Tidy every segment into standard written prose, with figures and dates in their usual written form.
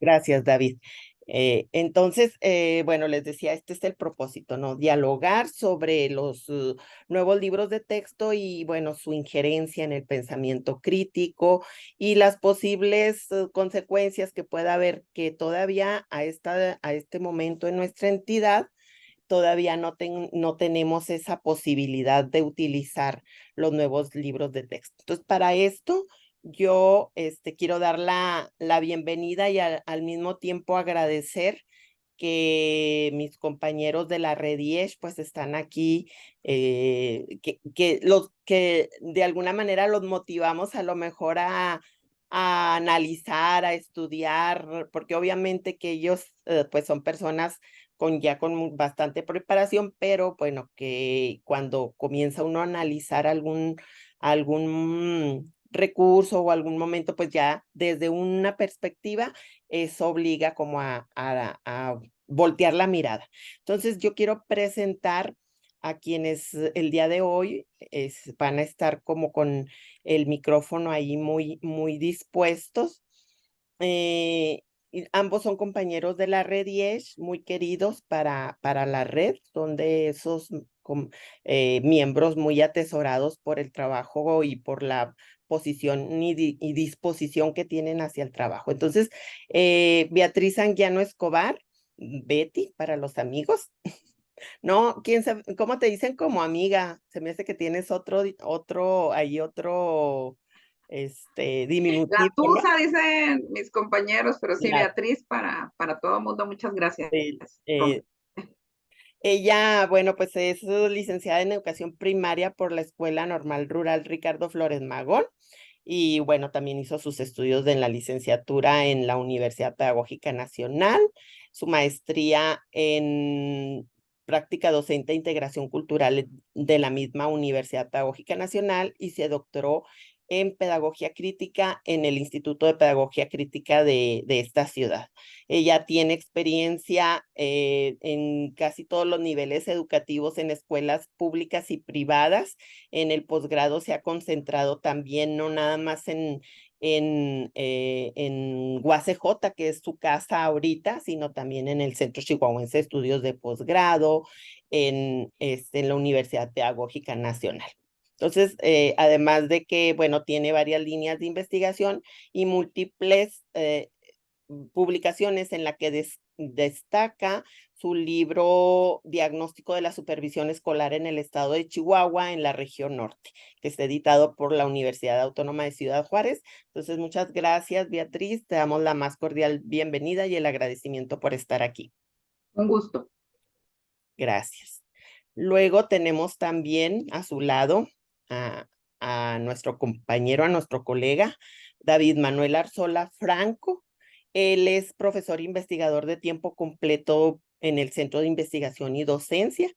Gracias, David. Entonces, bueno, les decía, este es el propósito, ¿no? Dialogar sobre los nuevos libros de texto y, bueno, su injerencia en el pensamiento crítico y las posibles consecuencias que pueda haber que todavía a este momento en nuestra entidad todavía no tenemos esa posibilidad de utilizar los nuevos libros de texto. Entonces, para esto, yo quiero dar la bienvenida y al mismo tiempo agradecer que mis compañeros de la Red IES pues están aquí, que de alguna manera los motivamos a lo mejor a analizar, a estudiar, porque obviamente que ellos pues son personas con bastante preparación, pero bueno, que cuando comienza uno a analizar algún recurso o algún momento, pues ya desde una perspectiva, eso obliga como a voltear la mirada. Entonces, yo quiero presentar a quienes el día de hoy van a estar como con el micrófono ahí muy dispuestos. Y ambos son compañeros de la red IES, muy queridos para la red, son de esos miembros muy atesorados por el trabajo y por la posición y disposición que tienen hacia el trabajo. Entonces, Beatriz Anguiano Escobar, Betty para los amigos. No, quién sabe, ¿cómo te dicen como amiga? Se me hace que tienes otro La diminutivo, ¿no? Tusa, dicen mis compañeros, pero sí, La, Beatriz, para todo el mundo, muchas gracias. el- Rom- eh, Ella, bueno, pues es licenciada en educación primaria por la Escuela Normal Rural Ricardo Flores Magón y bueno, también hizo sus estudios de la licenciatura en la Universidad Pedagógica Nacional, su maestría en práctica docente e integración cultural de la misma Universidad Pedagógica Nacional y se doctoró en pedagogía crítica en el Instituto de Pedagogía Crítica de esta ciudad. Ella tiene experiencia en casi todos los niveles educativos en escuelas públicas y privadas. En el posgrado se ha concentrado también, no nada más en UACJ, que es su casa ahorita, sino también en el Centro Chihuahuense de Estudios de Posgrado, en la Universidad Pedagógica Nacional. Entonces, además de que, bueno, tiene varias líneas de investigación y múltiples publicaciones en la que destaca su libro Diagnóstico de la Supervisión Escolar en el Estado de Chihuahua, en la región norte, que está editado por la Universidad Autónoma de Ciudad Juárez. Entonces, muchas gracias, Beatriz. Te damos la más cordial bienvenida y el agradecimiento por estar aquí. Un gusto. Gracias. Luego tenemos también a su lado a, a nuestro compañero, a nuestro colega, David Manuel Arzola Franco. Él es profesor investigador de tiempo completo en el Centro de Investigación y Docencia,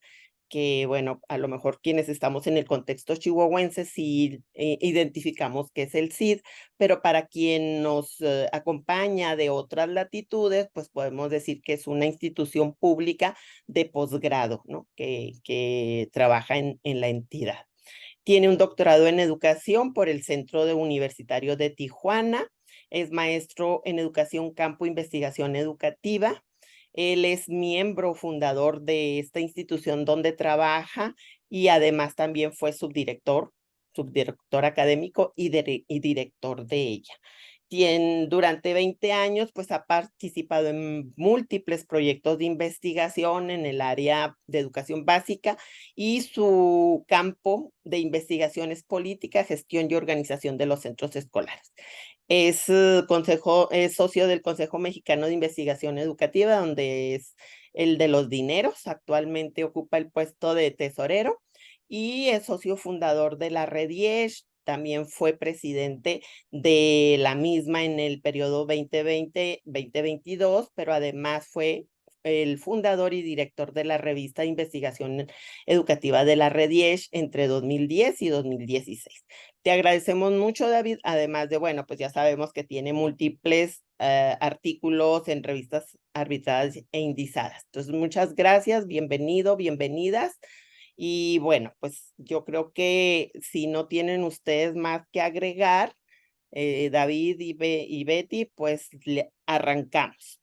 que bueno, a lo mejor quienes estamos en el contexto chihuahuense sí identificamos que es el CID, pero para quien nos acompaña de otras latitudes, pues podemos decir que es una institución pública de posgrado, ¿no? Que trabaja en la entidad. Tiene un doctorado en educación por el Centro Universitario de Tijuana. Es maestro en educación campo investigación educativa. Él es miembro fundador de esta institución donde trabaja y además también fue subdirector académico y director de ella. Durante 20 años, pues ha participado en múltiples proyectos de investigación en el área de educación básica y su campo de investigación es política, gestión y organización de los centros escolares. Es socio del Consejo Mexicano de Investigación Educativa, donde es el de los dineros. Actualmente ocupa el puesto de tesorero y es socio fundador de la Red IES. También fue presidente de la misma en el periodo 2020-2022, pero además fue el fundador y director de la revista de investigación educativa de la Red IES entre 2010 y 2016. Te agradecemos mucho, David, además de, bueno, pues ya sabemos que tiene múltiples artículos en revistas arbitradas e indizadas. Entonces, muchas gracias, bienvenido, bienvenidas. Y bueno, pues yo creo que si no tienen ustedes más que agregar, David y Betty, pues arrancamos.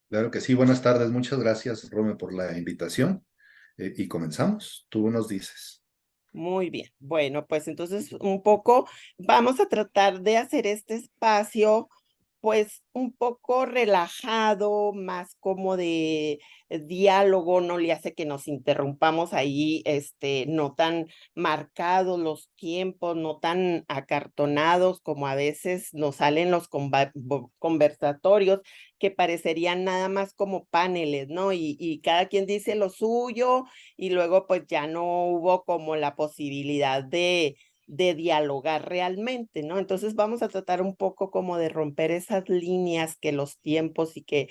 Claro que sí, buenas tardes. Muchas gracias, Rome, por la invitación. Y comenzamos. Tú nos dices. Muy bien. Bueno, pues entonces un poco vamos a tratar de hacer este espacio pues un poco relajado, más como de diálogo, no le hace que nos interrumpamos ahí, no tan marcados los tiempos, no tan acartonados como a veces nos salen los conversatorios que parecerían nada más como paneles, ¿no? Y cada quien dice lo suyo y luego pues ya no hubo como la posibilidad de dialogar realmente, ¿no? Entonces vamos a tratar un poco como de romper esas líneas que los tiempos y que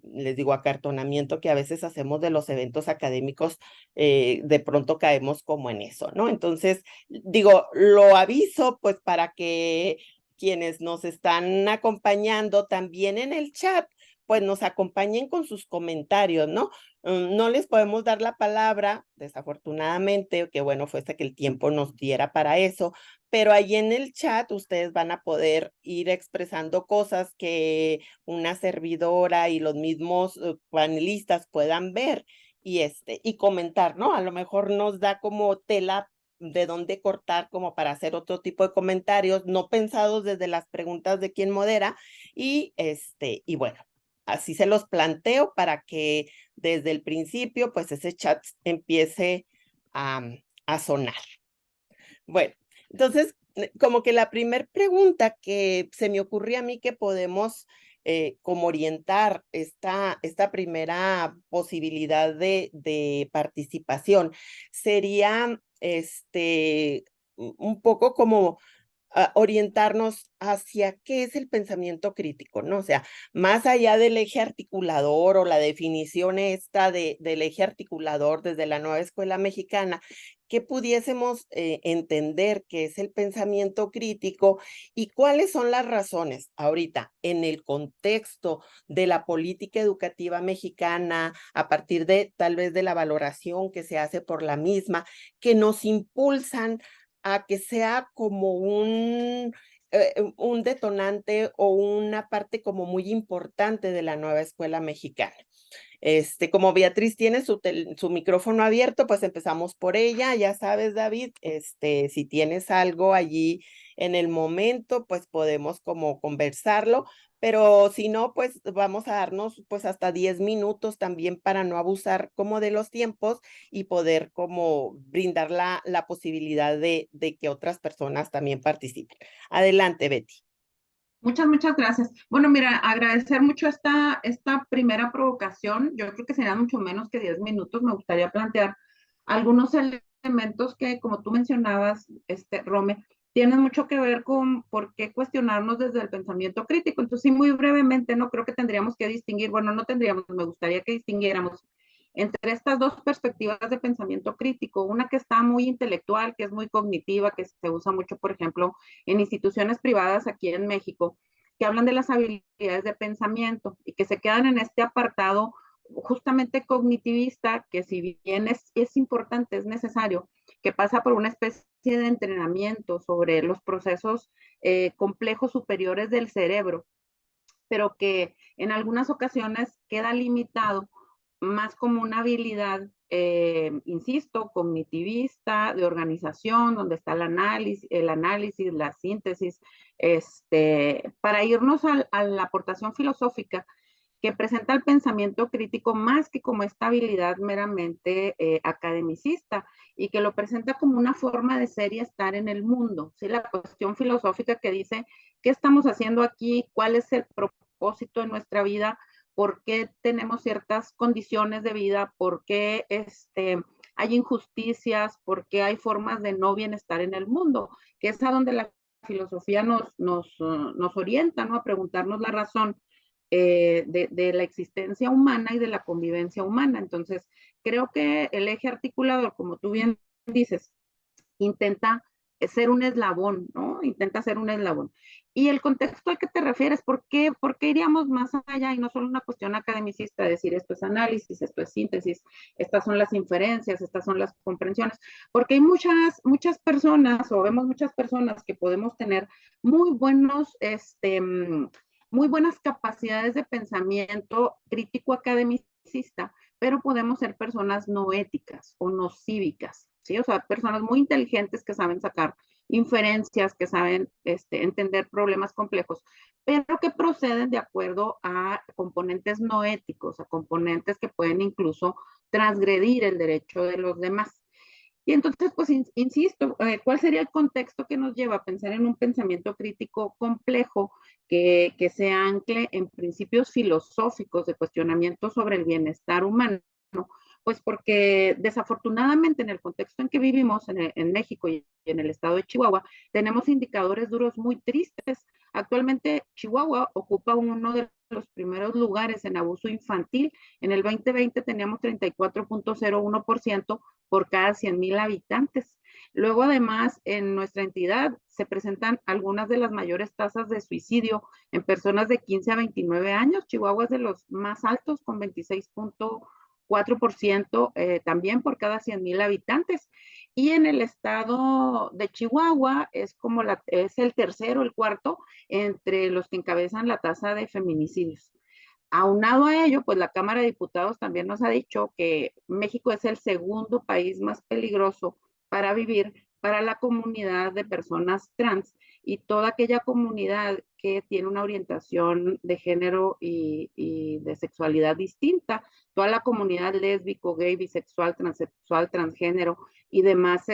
les digo, acartonamiento que a veces hacemos de los eventos académicos, de pronto caemos como en eso, ¿no? Entonces, digo, lo aviso pues para que quienes nos están acompañando también en el chat, pues nos acompañen con sus comentarios, ¿no? No les podemos dar la palabra, desafortunadamente, que bueno, fue hasta que el tiempo nos diera para eso, pero ahí en el chat ustedes van a poder ir expresando cosas que una servidora y los mismos panelistas puedan ver y comentar, ¿no? A lo mejor nos da como tela de dónde cortar como para hacer otro tipo de comentarios no pensados desde las preguntas de quien modera y bueno, así se los planteo para que desde el principio, pues ese chat empiece a, a sonar. Bueno, entonces, como que la primer pregunta que se me ocurrió a mí que podemos como orientar esta primera posibilidad de participación sería un poco como orientarnos hacia qué es el pensamiento crítico, ¿no? O sea, más allá del eje articulador o la definición esta del eje articulador desde la nueva escuela mexicana, que pudiésemos entender qué es el pensamiento crítico y cuáles son las razones ahorita en el contexto de la política educativa mexicana, a partir de tal vez de la valoración que se hace por la misma, que nos impulsan a que sea como un detonante o una parte como muy importante de la nueva escuela mexicana. Como Beatriz tiene su micrófono abierto, pues empezamos por ella. Ya sabes, David, si tienes algo allí en el momento, pues podemos como conversarlo, pero si no, pues vamos a darnos pues hasta 10 minutos también para no abusar como de los tiempos y poder como brindar la posibilidad de que otras personas también participen. Adelante, Betty. Muchas gracias. Bueno, mira, agradecer mucho esta primera provocación. Yo creo que serían mucho menos que 10 minutos. Me gustaría plantear algunos elementos que, como tú mencionabas, Rome, tienen mucho que ver con por qué cuestionarnos desde el pensamiento crítico. Entonces, sí, muy brevemente, no creo que tendríamos que distinguir, bueno, no tendríamos, me gustaría que distinguiéramos entre estas dos perspectivas de pensamiento crítico, una que está muy intelectual, que es muy cognitiva, que se usa mucho, por ejemplo, en instituciones privadas aquí en México, que hablan de las habilidades de pensamiento y que se quedan en este apartado justamente cognitivista, que si bien es importante, es necesario, que pasa por una especie de entrenamiento sobre los procesos complejos superiores del cerebro, pero que en algunas ocasiones queda limitado más como una habilidad, insisto, cognitivista, de organización, donde está el análisis, la síntesis, para irnos a la aportación filosófica que presenta el pensamiento crítico más que como esta habilidad meramente academicista y que lo presenta como una forma de ser y estar en el mundo. ¿Sí? La cuestión filosófica que dice, ¿qué estamos haciendo aquí? ¿Cuál es el propósito de nuestra vida? ¿Por qué tenemos ciertas condiciones de vida? ¿Por qué hay injusticias? ¿Por qué hay formas de no bienestar en el mundo? Que es a donde la filosofía nos orienta, ¿no? A preguntarnos la razón de la existencia humana y de la convivencia humana. Entonces, creo que el eje articulador, como tú bien dices, intenta ser un eslabón, ¿no? ¿no? Intenta ser un eslabón. Y el contexto al que te refieres, por qué iríamos más allá y no solo una cuestión academicista, decir esto es análisis, esto es síntesis, estas son las inferencias, estas son las comprensiones? Porque hay muchas personas, o vemos muchas personas que podemos tener muy buenos, muy buenas capacidades de pensamiento crítico academicista, pero podemos ser personas no éticas o no cívicas, ¿sí? O sea, personas muy inteligentes que saben sacar inferencias, que saben entender problemas complejos, pero que proceden de acuerdo a componentes no éticos, a componentes que pueden incluso transgredir el derecho de los demás. Y entonces, pues, insisto, ¿cuál sería el contexto que nos lleva a pensar en un pensamiento crítico complejo que se ancle en principios filosóficos de cuestionamiento sobre el bienestar humano? Pues porque desafortunadamente en el contexto en que vivimos en México y en el estado de Chihuahua, tenemos indicadores duros muy tristes. Actualmente Chihuahua ocupa uno de los primeros lugares en abuso infantil. En el 2020 teníamos 34.01% por cada 100,000 habitantes. Luego, además, en nuestra entidad se presentan algunas de las mayores tasas de suicidio en personas de 15 a 29 años. Chihuahua es de los más altos, con 26.4% también por cada 100,000 habitantes. Y en el estado de Chihuahua es el tercero, el cuarto, entre los que encabezan la tasa de feminicidios. Aunado a ello, pues la Cámara de Diputados también nos ha dicho que México es el segundo país más peligroso para vivir para la comunidad de personas trans y toda aquella comunidad que tiene una orientación de género y de sexualidad distinta, toda la comunidad lésbico, gay, bisexual, transexual, transgénero y demás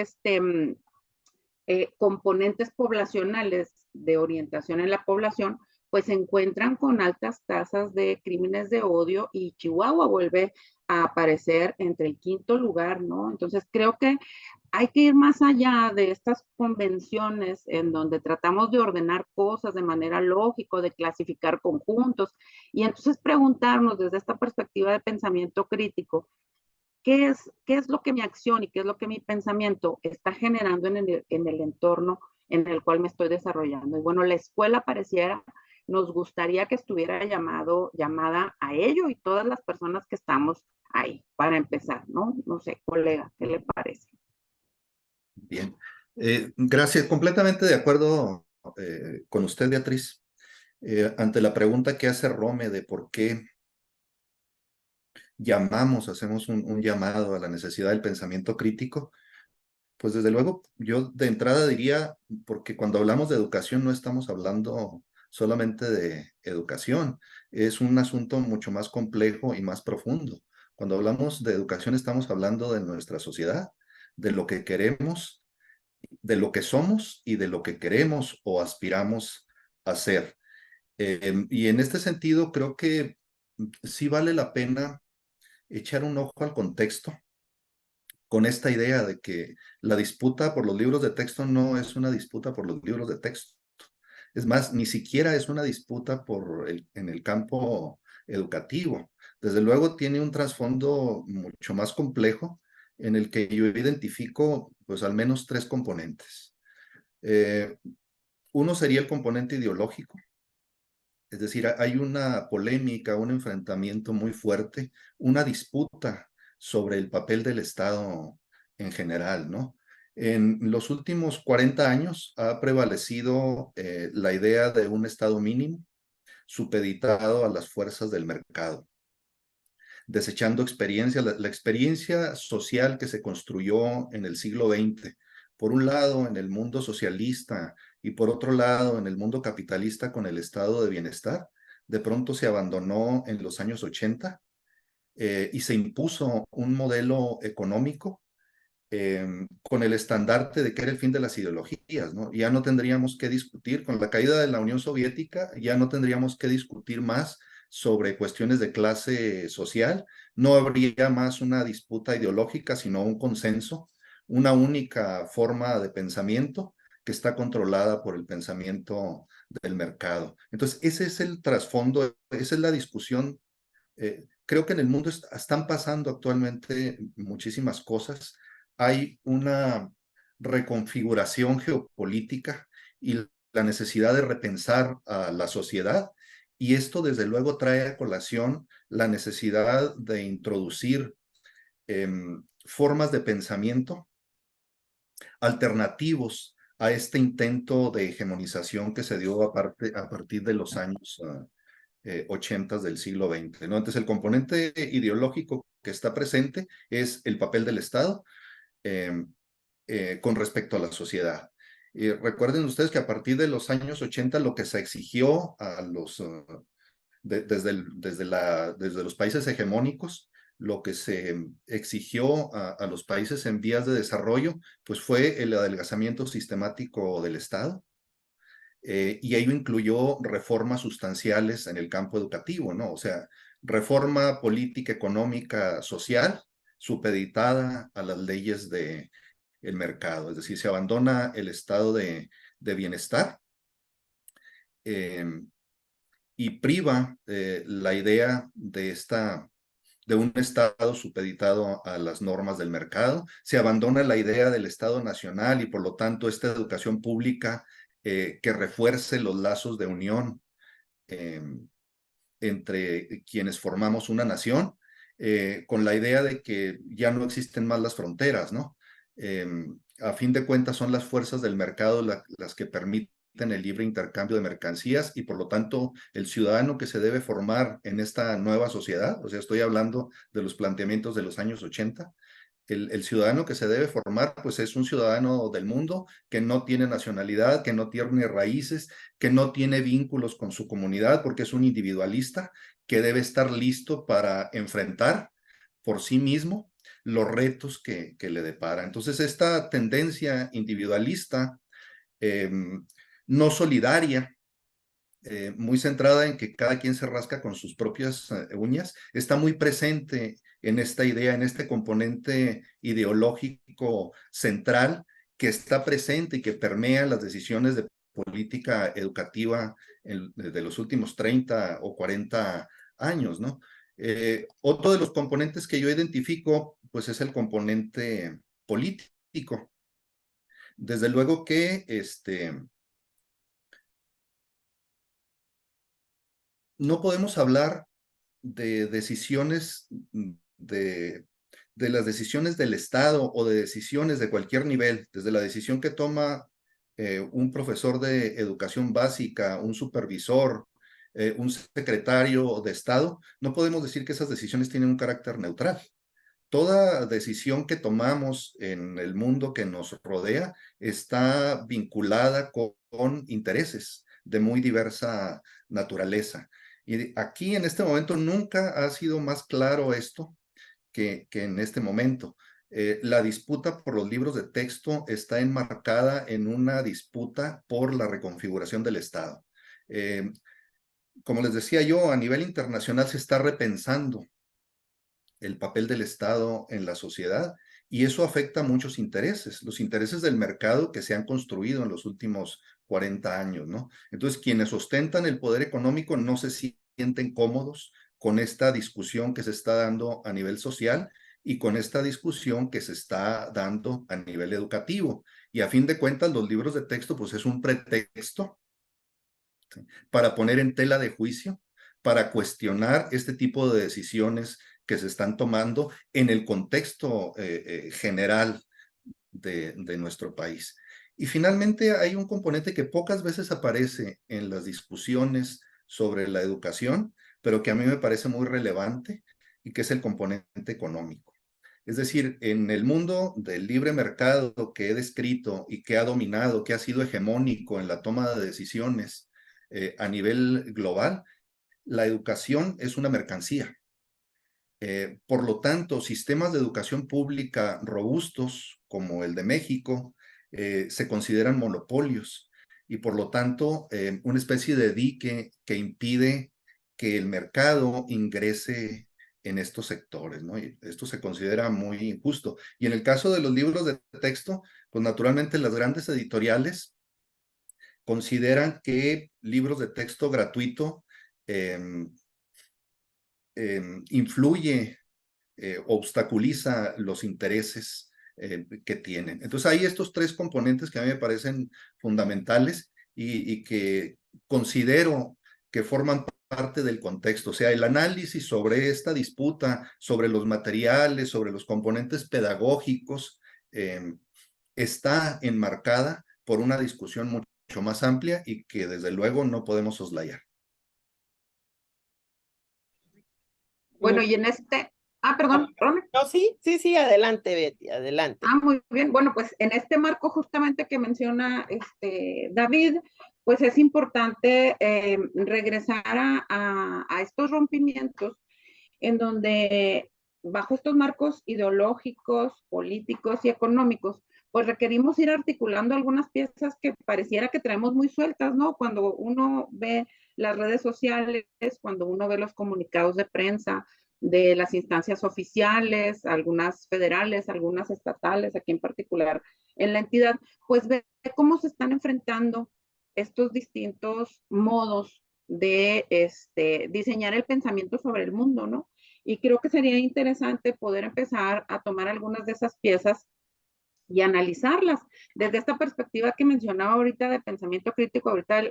componentes poblacionales de orientación en la población, pues se encuentran con altas tasas de crímenes de odio y Chihuahua vuelve a aparecer entre el quinto lugar, ¿no? Entonces creo que hay que ir más allá de estas convenciones en donde tratamos de ordenar cosas de manera lógica, de clasificar conjuntos, y entonces preguntarnos desde esta perspectiva de pensamiento crítico, qué es lo que mi acción y qué es lo que mi pensamiento está generando en el entorno en el cual me estoy desarrollando. Y bueno, la escuela pareciera, nos gustaría que estuviera llamada a ello y todas las personas que estamos ahí, para empezar, ¿no? No sé, colega, ¿qué le parece? Bien. Gracias. Completamente de acuerdo con usted, Beatriz. Ante la pregunta que hace Rome de por qué hacemos un llamado a la necesidad del pensamiento crítico, pues desde luego yo de entrada diría, porque cuando hablamos de educación no estamos hablando solamente de educación, es un asunto mucho más complejo y más profundo. Cuando hablamos de educación estamos hablando de nuestra sociedad, de lo que queremos, de lo que somos y de lo que queremos o aspiramos a ser. Y en este sentido creo que sí vale la pena echar un ojo al contexto con esta idea de que la disputa por los libros de texto no es una disputa por los libros de texto. Es más, ni siquiera es una disputa en el campo educativo. Desde luego tiene un trasfondo mucho más complejo en el que yo identifico pues al menos tres componentes. Uno sería el componente ideológico, es decir, hay una polémica, un enfrentamiento muy fuerte, una disputa sobre el papel del Estado en general, ¿no? En los últimos 40 años ha prevalecido la idea de un Estado mínimo supeditado a las fuerzas del mercado, desechando experiencia, la experiencia social que se construyó en el siglo XX, por un lado en el mundo socialista y por otro lado en el mundo capitalista con el estado de bienestar, de pronto se abandonó en los años 80 y se impuso un modelo económico con el estandarte de que era el fin de las ideologías, ¿no? Ya no tendríamos que discutir, con la caída de la Unión Soviética, ya no tendríamos que discutir más sobre cuestiones de clase social, no habría más una disputa ideológica, sino un consenso, una única forma de pensamiento que está controlada por el pensamiento del mercado. Entonces, ese es el trasfondo, esa es la discusión. Creo que en el mundo están pasando actualmente muchísimas cosas. Hay una reconfiguración geopolítica y la necesidad de repensar a la sociedad. Y esto desde luego trae a colación la necesidad de introducir formas de pensamiento alternativos a este intento de hegemonización que se dio a partir de los años 80 del siglo XX, ¿no? Entonces, el componente ideológico que está presente es el papel del Estado con respecto a la sociedad. Recuerden ustedes que a partir de los años 80 lo que se exigió a los, desde los países hegemónicos, lo que se exigió a los países en vías de desarrollo, pues fue el adelgazamiento sistemático del Estado. Y ello incluyó reformas sustanciales en el campo educativo, ¿no? O sea, reforma política, económica, social, supeditada a las leyes del mercado. Es decir, se abandona el estado de bienestar y priva la idea de un Estado supeditado a las normas del mercado. Se abandona la idea del Estado nacional y por lo tanto esta educación pública que refuerce los lazos de unión entre quienes formamos una nación, con la idea de que ya no existen más las fronteras, ¿no? A fin de cuentas son las fuerzas del mercado las que permiten el libre intercambio de mercancías y por lo tanto el ciudadano que se debe formar en esta nueva sociedad, o sea, estoy hablando de los planteamientos de los años 80, el ciudadano que se debe formar, pues es un ciudadano del mundo que no tiene nacionalidad, que no tiene raíces, que no tiene vínculos con su comunidad, porque es un individualista que debe estar listo para enfrentar por sí mismo los retos que le depara. Entonces, esta tendencia individualista, no solidaria, muy centrada en que cada quien se rasca con sus propias uñas, está muy presente en esta idea, en este componente ideológico central que está presente y que permea las decisiones de política educativa de los últimos 30 o 40 años, ¿no? Otro de los componentes que yo identifico, pues es el componente político. Desde luego que no podemos hablar de decisiones, de las decisiones del Estado o de decisiones de cualquier nivel, desde la decisión que toma un profesor de educación básica, un supervisor, un secretario de Estado, no podemos decir que esas decisiones tienen un carácter neutral. Toda decisión que tomamos en el mundo que nos rodea está vinculada con intereses de muy diversa naturaleza. Y aquí en este momento nunca ha sido más claro esto que en este momento. La disputa por los libros de texto está enmarcada en una disputa por la reconfiguración del Estado. Como les decía yo, a nivel internacional se está repensando el papel del Estado en la sociedad y eso afecta a muchos intereses, los intereses del mercado que se han construido en los últimos 40 años, ¿no? Entonces, quienes ostentan el poder económico no se sienten cómodos con esta discusión que se está dando a nivel social y con esta discusión que se está dando a nivel educativo. Y a fin de cuentas, los libros de texto, pues es un pretexto, ¿sí?, para poner en tela de juicio, para cuestionar este tipo de decisiones que se están tomando en el contexto general de nuestro país. Y finalmente hay un componente que pocas veces aparece en las discusiones sobre la educación, pero que a mí me parece muy relevante y que es el componente económico. Es decir, en el mundo del libre mercado que he descrito y que ha dominado, que ha sido hegemónico en la toma de decisiones a nivel global, la educación es una mercancía. Por lo tanto, sistemas de educación pública robustos como el de México se consideran monopolios y por lo tanto una especie de dique que impide que el mercado ingrese en estos sectores, ¿no? Y esto se considera muy injusto. Y en el caso de los libros de texto, pues naturalmente las grandes editoriales consideran que libros de texto gratuito influye, obstaculiza los intereses que tienen. Entonces hay estos tres componentes que a mí me parecen fundamentales y que considero que forman parte del contexto. O sea, el análisis sobre esta disputa, sobre los materiales, sobre los componentes pedagógicos, está enmarcada por una discusión mucho más amplia y que desde luego no podemos soslayar. Bueno, y en perdón, Ron. No, sí, sí, sí, adelante, Betty, adelante. Muy bien. Bueno, pues en este marco justamente que menciona David, pues es importante regresar a estos rompimientos en donde bajo estos marcos ideológicos, políticos y económicos, pues requerimos ir articulando algunas piezas que pareciera que traemos muy sueltas, ¿no? Cuando uno ve las redes sociales, cuando uno ve los comunicados de prensa de las instancias oficiales, algunas federales, algunas estatales, aquí en particular en la entidad, pues ve cómo se están enfrentando estos distintos modos de diseñar el pensamiento sobre el mundo, ¿no? Y creo que sería interesante poder empezar a tomar algunas de esas piezas y analizarlas desde esta perspectiva que mencionaba ahorita de pensamiento crítico, ahorita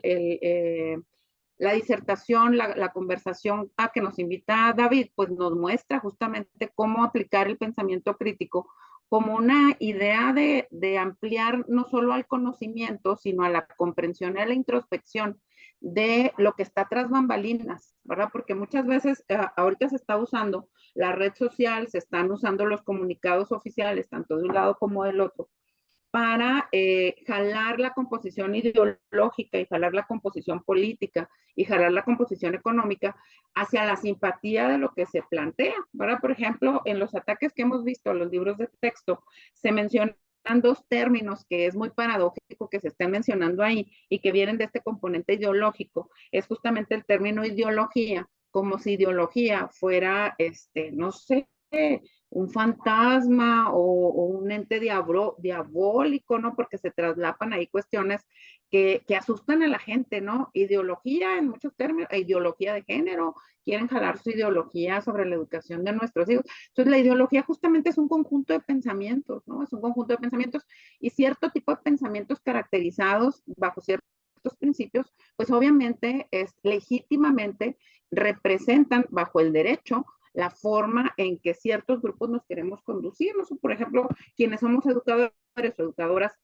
la disertación, la conversación a que nos invita David, pues nos muestra justamente cómo aplicar el pensamiento crítico como una idea de ampliar no solo al conocimiento, sino a la comprensión y a la introspección de lo que está tras bambalinas, ¿verdad? Porque muchas veces ahorita se está usando la red social, se están usando los comunicados oficiales, tanto de un lado como del otro, para jalar la composición ideológica y jalar la composición política y jalar la composición económica hacia la simpatía de lo que se plantea, ¿verdad? Por ejemplo, en los ataques que hemos visto a los libros de texto, se mencionan dos términos que es muy paradójico que se estén mencionando ahí y que vienen de este componente ideológico. Es justamente el término ideología, como si ideología fuera, no sé, un fantasma o un ente diabólico, ¿no? Porque se traslapan ahí cuestiones que asustan a la gente, ¿no? Ideología en muchos términos, ideología de género, quieren jalar su ideología sobre la educación de nuestros hijos. Entonces, la ideología justamente es un conjunto de pensamientos, ¿no? Es un conjunto de pensamientos y cierto tipo de pensamientos caracterizados bajo ciertos principios, pues obviamente es legítimamente representan bajo el derecho la forma en que ciertos grupos nos queremos conducir. ¿No? Por ejemplo, quienes somos educadores o educadoras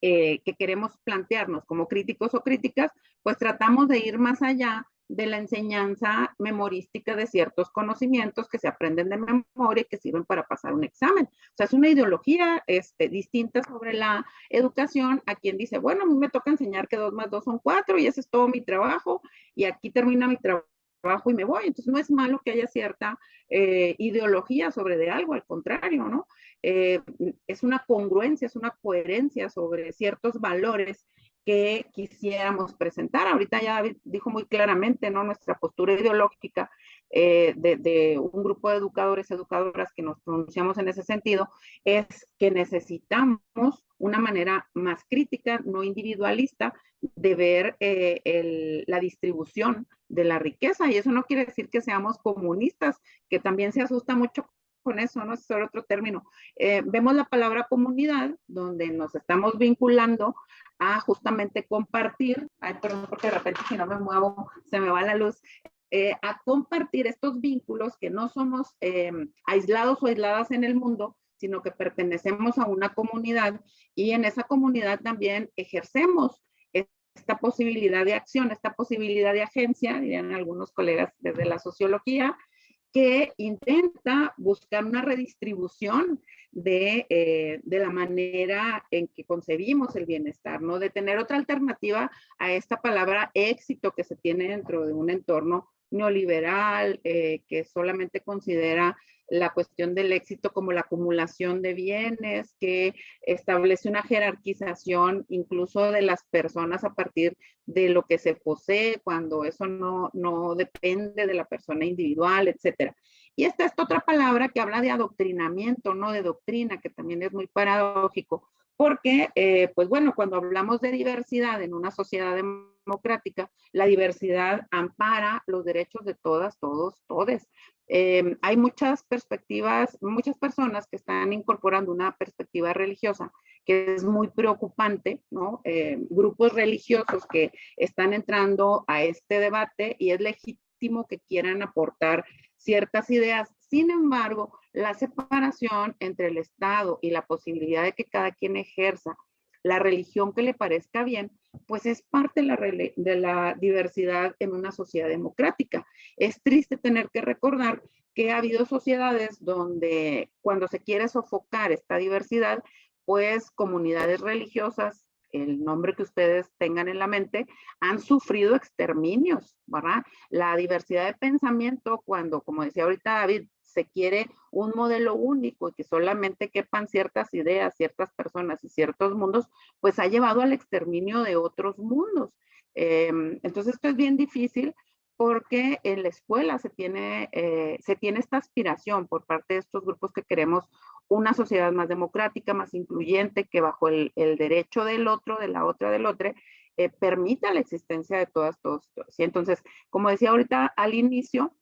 que queremos plantearnos como críticos o críticas, pues tratamos de ir más allá de la enseñanza memorística de ciertos conocimientos que se aprenden de memoria y que sirven para pasar un examen. O sea, es una ideología distinta sobre la educación a quien dice, bueno, a mí me toca enseñar que 2 más 2 son 4 y ese es todo mi trabajo y aquí termina mi trabajo y me voy. Entonces no es malo que haya cierta ideología sobre de algo, al contrario, ¿no? Es una congruencia, es una coherencia sobre ciertos valores que quisiéramos presentar. Ahorita ya dijo muy claramente, ¿no? Nuestra postura ideológica de un grupo de educadores, educadoras que nos pronunciamos en ese sentido, es que necesitamos una manera más crítica, no individualista, de ver la distribución de la riqueza. Y eso no quiere decir que seamos comunistas, que también se asusta mucho con eso, ¿no? Es otro término. Vemos la palabra comunidad, donde nos estamos vinculando a justamente compartir, ay, perdón, porque de repente si no me muevo, se me va la luz, a compartir estos vínculos que no somos aislados o aisladas en el mundo, sino que pertenecemos a una comunidad y en esa comunidad también ejercemos esta posibilidad de acción, esta posibilidad de agencia, dirían algunos colegas desde la sociología, que intenta buscar una redistribución de la manera en que concebimos el bienestar, ¿no? De tener otra alternativa a esta palabra éxito que se tiene dentro de un entorno neoliberal, que solamente considera la cuestión del éxito como la acumulación de bienes, que establece una jerarquización incluso de las personas a partir de lo que se posee, cuando eso no depende de la persona individual, etcétera. Y esta otra palabra que habla de adoctrinamiento, no de doctrina, que también es muy paradójico, porque, pues bueno, cuando hablamos de diversidad en una sociedad democrática, la diversidad ampara los derechos de todas, todos, todes. Hay muchas perspectivas, muchas personas que están incorporando una perspectiva religiosa que es muy preocupante, ¿no? Grupos religiosos que están entrando a este debate y es legítimo que quieran aportar ciertas ideas. Sin embargo, la separación entre el Estado y la posibilidad de que cada quien ejerza la religión que le parezca bien, pues es parte de la diversidad en una sociedad democrática. Es triste tener que recordar que ha habido sociedades donde cuando se quiere sofocar esta diversidad, pues comunidades religiosas, el nombre que ustedes tengan en la mente, han sufrido exterminios, ¿verdad? La diversidad de pensamiento, cuando, como decía ahorita David, se quiere un modelo único y que solamente quepan ciertas ideas, ciertas personas y ciertos mundos, pues ha llevado al exterminio de otros mundos. Entonces esto es bien difícil porque en la escuela se tiene esta aspiración por parte de estos grupos que queremos una sociedad más democrática, más incluyente, que bajo el derecho del otro, de la otra, del otro, permita la existencia de todas, todos. ¿Sí? Entonces, como decía ahorita al inicio,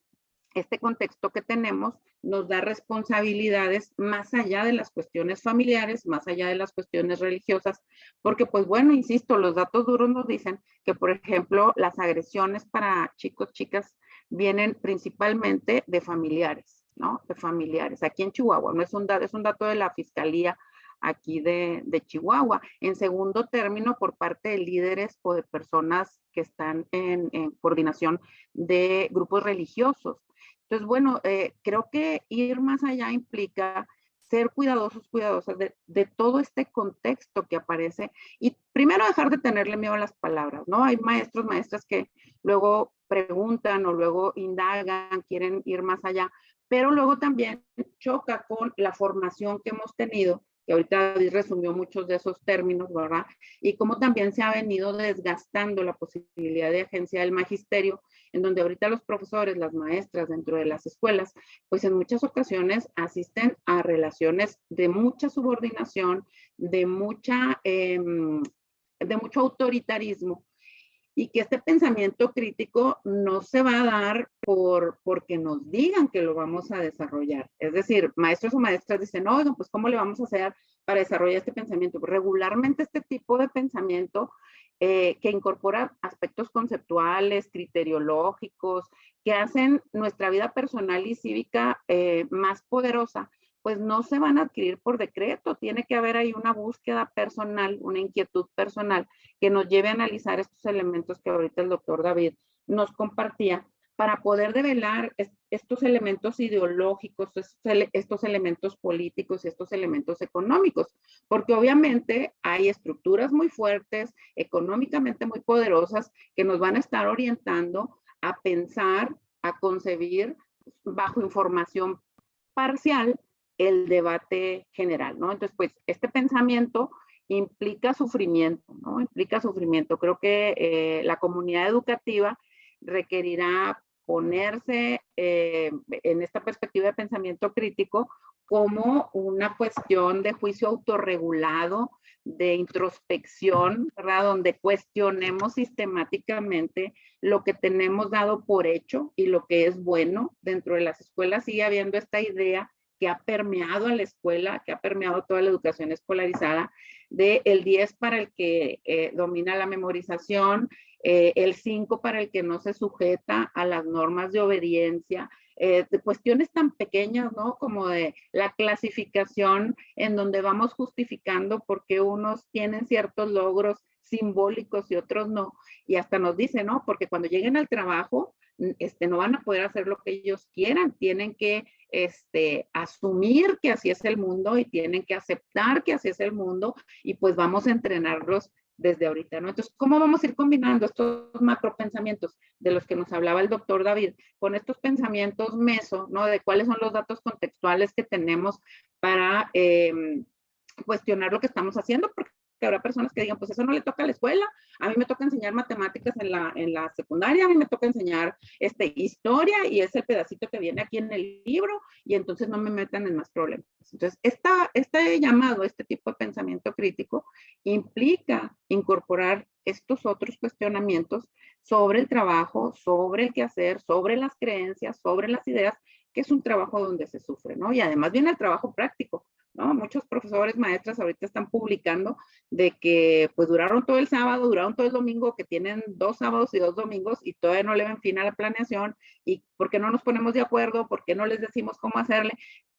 este contexto que tenemos nos da responsabilidades más allá de las cuestiones familiares, más allá de las cuestiones religiosas, porque pues bueno, insisto, los datos duros nos dicen que, por ejemplo, las agresiones para chicos, chicas, vienen principalmente de familiares, ¿no? De familiares. Aquí en Chihuahua, no es un dato, es un dato de la Fiscalía aquí de Chihuahua. En segundo término, por parte de líderes o de personas que están en coordinación de grupos religiosos. Entonces, bueno, creo que ir más allá implica ser cuidadosos, cuidadosas de todo este contexto que aparece y primero dejar de tenerle miedo a las palabras, ¿no? Hay maestros, maestras que luego preguntan o luego indagan, quieren ir más allá, pero luego también choca con la formación que hemos tenido, que ahorita David resumió muchos de esos términos, ¿verdad? Y cómo también se ha venido desgastando la posibilidad de agencia del magisterio, en donde ahorita los profesores, las maestras dentro de las escuelas, pues en muchas ocasiones asisten a relaciones de mucha subordinación, de mucho autoritarismo, y que este pensamiento crítico no se va a dar porque nos digan que lo vamos a desarrollar. Es decir, maestros o maestras dicen, oigan, pues ¿cómo le vamos a hacer para desarrollar este pensamiento? Pues regularmente este tipo de pensamiento que incorpora aspectos conceptuales, criteriológicos, que hacen nuestra vida personal y cívica más poderosa, pues no se van a adquirir por decreto. Tiene que haber ahí una búsqueda personal, una inquietud personal que nos lleve a analizar estos elementos que ahorita el doctor David nos compartía para poder develar estos elementos ideológicos, estos elementos políticos y estos elementos económicos, porque obviamente hay estructuras muy fuertes, económicamente muy poderosas, que nos van a estar orientando a pensar, a concebir bajo información parcial el debate general, ¿no? Entonces, pues, este pensamiento implica sufrimiento, ¿no? Implica sufrimiento. Creo que la comunidad educativa requerirá ponerse en esta perspectiva de pensamiento crítico como una cuestión de juicio autorregulado, de introspección, ¿verdad? Donde cuestionemos sistemáticamente lo que tenemos dado por hecho y lo que es bueno. Dentro de las escuelas sigue habiendo esta idea que ha permeado a la escuela, que ha permeado toda la educación escolarizada, de el 10 para el que domina la memorización, el 5 para el que no se sujeta a las normas de obediencia, de cuestiones tan pequeñas, ¿no? Como de la clasificación en donde vamos justificando por qué unos tienen ciertos logros simbólicos y otros no. Y hasta nos dicen, ¿no? Porque cuando lleguen al trabajo, no van a poder hacer lo que ellos quieran, tienen que asumir que así es el mundo y tienen que aceptar que así es el mundo y pues vamos a entrenarlos desde ahorita, ¿no? Entonces, ¿cómo vamos a ir combinando estos macropensamientos de los que nos hablaba el doctor David con estos pensamientos meso, ¿no? De cuáles son los datos contextuales que tenemos para cuestionar lo que estamos haciendo, porque que habrá personas que digan, pues eso no le toca a la escuela, a mí me toca enseñar matemáticas en la secundaria, a mí me toca enseñar historia y es el pedacito que viene aquí en el libro y entonces no me metan en más problemas. Entonces, este llamado, este tipo de pensamiento crítico implica incorporar estos otros cuestionamientos sobre el trabajo, sobre el quehacer, sobre las creencias, sobre las ideas, que es un trabajo donde se sufre, ¿no? Y además viene el trabajo práctico, ¿no? Muchos profesores, maestras ahorita están publicando de que pues duraron todo el sábado, duraron todo el domingo, que tienen 2 sábados y 2 domingos y todavía no le ven fin a la planeación y ¿por qué no nos ponemos de acuerdo? ¿Por qué no les decimos cómo hacerle?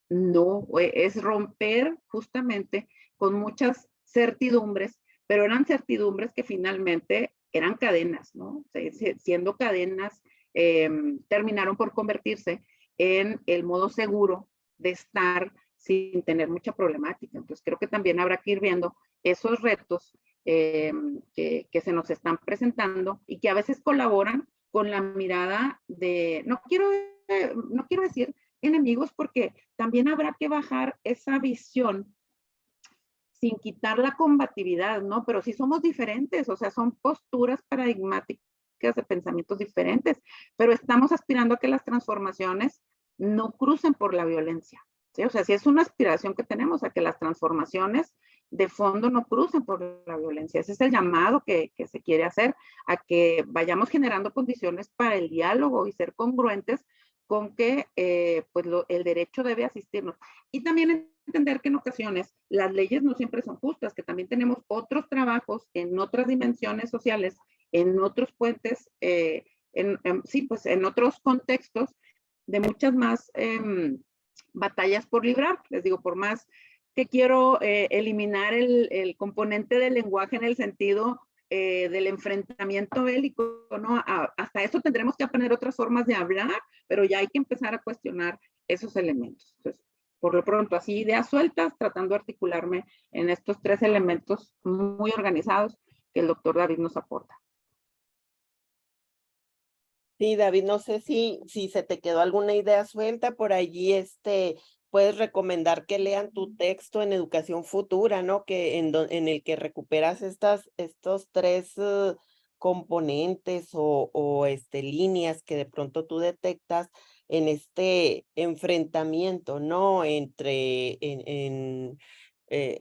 No, es romper justamente con muchas certidumbres, pero eran certidumbres que finalmente eran cadenas, ¿no? Siendo cadenas, terminaron por convertirse en el modo seguro de estar sin tener mucha problemática. Entonces creo que también habrá que ir viendo esos retos que se nos están presentando y que a veces colaboran con la mirada de, no quiero decir enemigos, porque también habrá que bajar esa visión sin quitar la combatividad, ¿no? Pero sí somos diferentes, o sea, son posturas paradigmáticas de pensamientos diferentes, pero estamos aspirando a que las transformaciones no crucen por la violencia, ¿sí? O sea, sí es una aspiración que tenemos a que las transformaciones de fondo no crucen por la violencia. Ese es el llamado que se quiere hacer, a que vayamos generando condiciones para el diálogo y ser congruentes con que pues el derecho debe asistirnos. Y también entender que en ocasiones las leyes no siempre son justas, que también tenemos otros trabajos en otras dimensiones sociales, en otros puentes, sí, pues en otros contextos de muchas más batallas por librar. Les digo, por más que quiero eliminar el componente del lenguaje en el sentido del enfrentamiento bélico, ¿no? Hasta eso tendremos que aprender otras formas de hablar, pero ya hay que empezar a cuestionar esos elementos. Entonces, por lo pronto, así ideas sueltas, tratando de articularme en estos 3 elementos muy organizados que el doctor David nos aporta. Sí, David, no sé si se te quedó alguna idea suelta por allí, puedes recomendar que lean tu texto en Educación Futura, ¿no? En el que recuperas estos 3 componentes o líneas que de pronto tú detectas en este enfrentamiento, ¿no?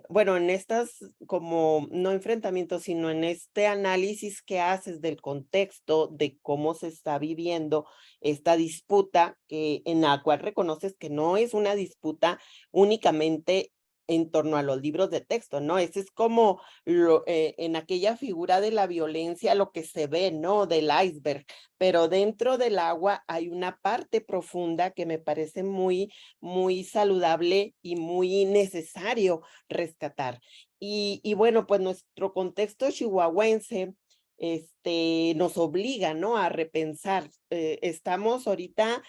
Bueno, en estas como no enfrentamientos, sino en este análisis que haces del contexto de cómo se está viviendo esta disputa, en la cual reconoces que no es una disputa únicamente en torno a los libros de texto, ¿no? Ese es como en aquella figura de la violencia, lo que se ve, ¿no? Del iceberg, pero dentro del agua hay una parte profunda que me parece muy saludable y muy necesario rescatar. Y bueno, pues nuestro contexto chihuahuense nos obliga, ¿no? A repensar. Estamos ahorita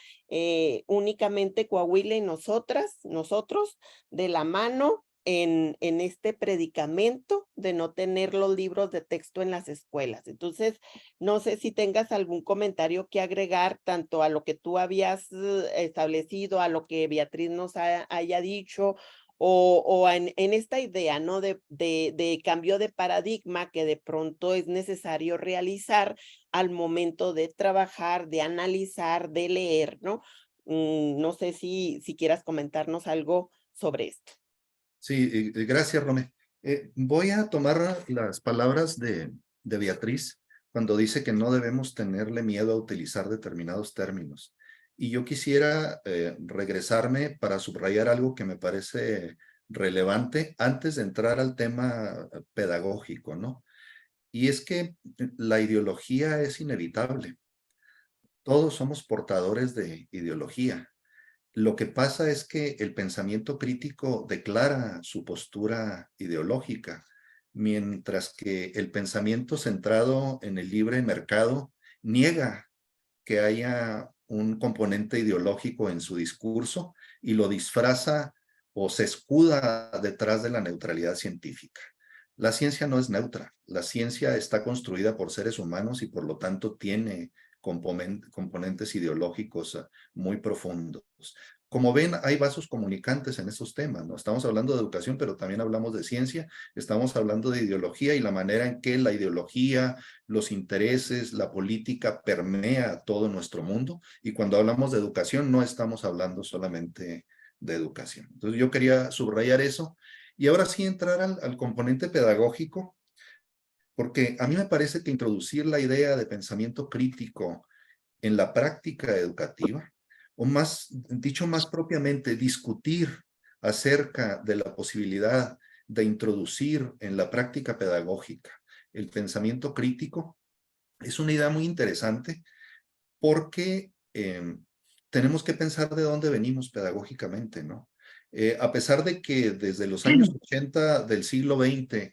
únicamente Coahuila y nosotros, de la mano en este predicamento de no tener los libros de texto en las escuelas. Entonces, no sé si tengas algún comentario que agregar tanto a lo que tú habías establecido, a lo que Beatriz nos haya dicho, o en esta idea, ¿no? De cambio de paradigma que de pronto es necesario realizar al momento de trabajar, de analizar, de leer, ¿no? No sé si quieras comentarnos algo sobre esto. Sí, gracias, Romé. Voy a tomar las palabras de Beatriz cuando dice que no debemos tenerle miedo a utilizar determinados términos. Y yo quisiera regresarme para subrayar algo que me parece relevante antes de entrar al tema pedagógico, ¿no? Y es que la ideología es inevitable. Todos somos portadores de ideología. Lo que pasa es que el pensamiento crítico declara su postura ideológica, mientras que el pensamiento centrado en el libre mercado niega que haya un componente ideológico en su discurso y lo disfraza o se escuda detrás de la neutralidad científica. La ciencia no es neutra, la ciencia está construida por seres humanos y por lo tanto tiene componentes ideológicos muy profundos. como ven, hay vasos comunicantes en esos temas, ¿no? Estamos hablando de educación, pero también hablamos de ciencia, estamos hablando de ideología y la manera en que la ideología, los intereses, la política permea todo nuestro mundo. Y cuando hablamos de educación, no estamos hablando solamente de educación. Entonces yo quería subrayar eso. Y ahora sí entrar al componente pedagógico, porque a mí me parece que introducir la idea de pensamiento crítico en la práctica educativa, o más, dicho más propiamente, discutir acerca de la posibilidad de introducir en la práctica pedagógica el pensamiento crítico, es una idea muy interesante porque tenemos que pensar de dónde venimos pedagógicamente, ¿no? A pesar de que desde los años 80 del siglo XX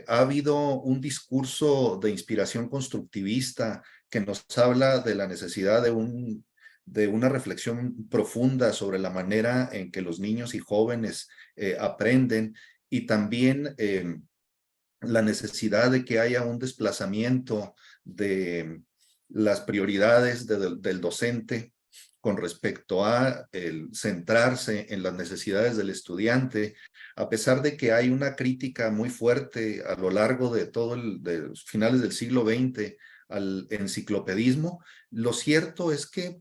ha habido un discurso de inspiración constructivista que nos habla de la necesidad de una reflexión profunda sobre la manera en que los niños y jóvenes aprenden y también la necesidad de que haya un desplazamiento de las prioridades del docente con respecto a el centrarse en las necesidades del estudiante, a pesar de que hay una crítica muy fuerte a lo largo de de los finales del siglo XX al enciclopedismo, lo cierto es que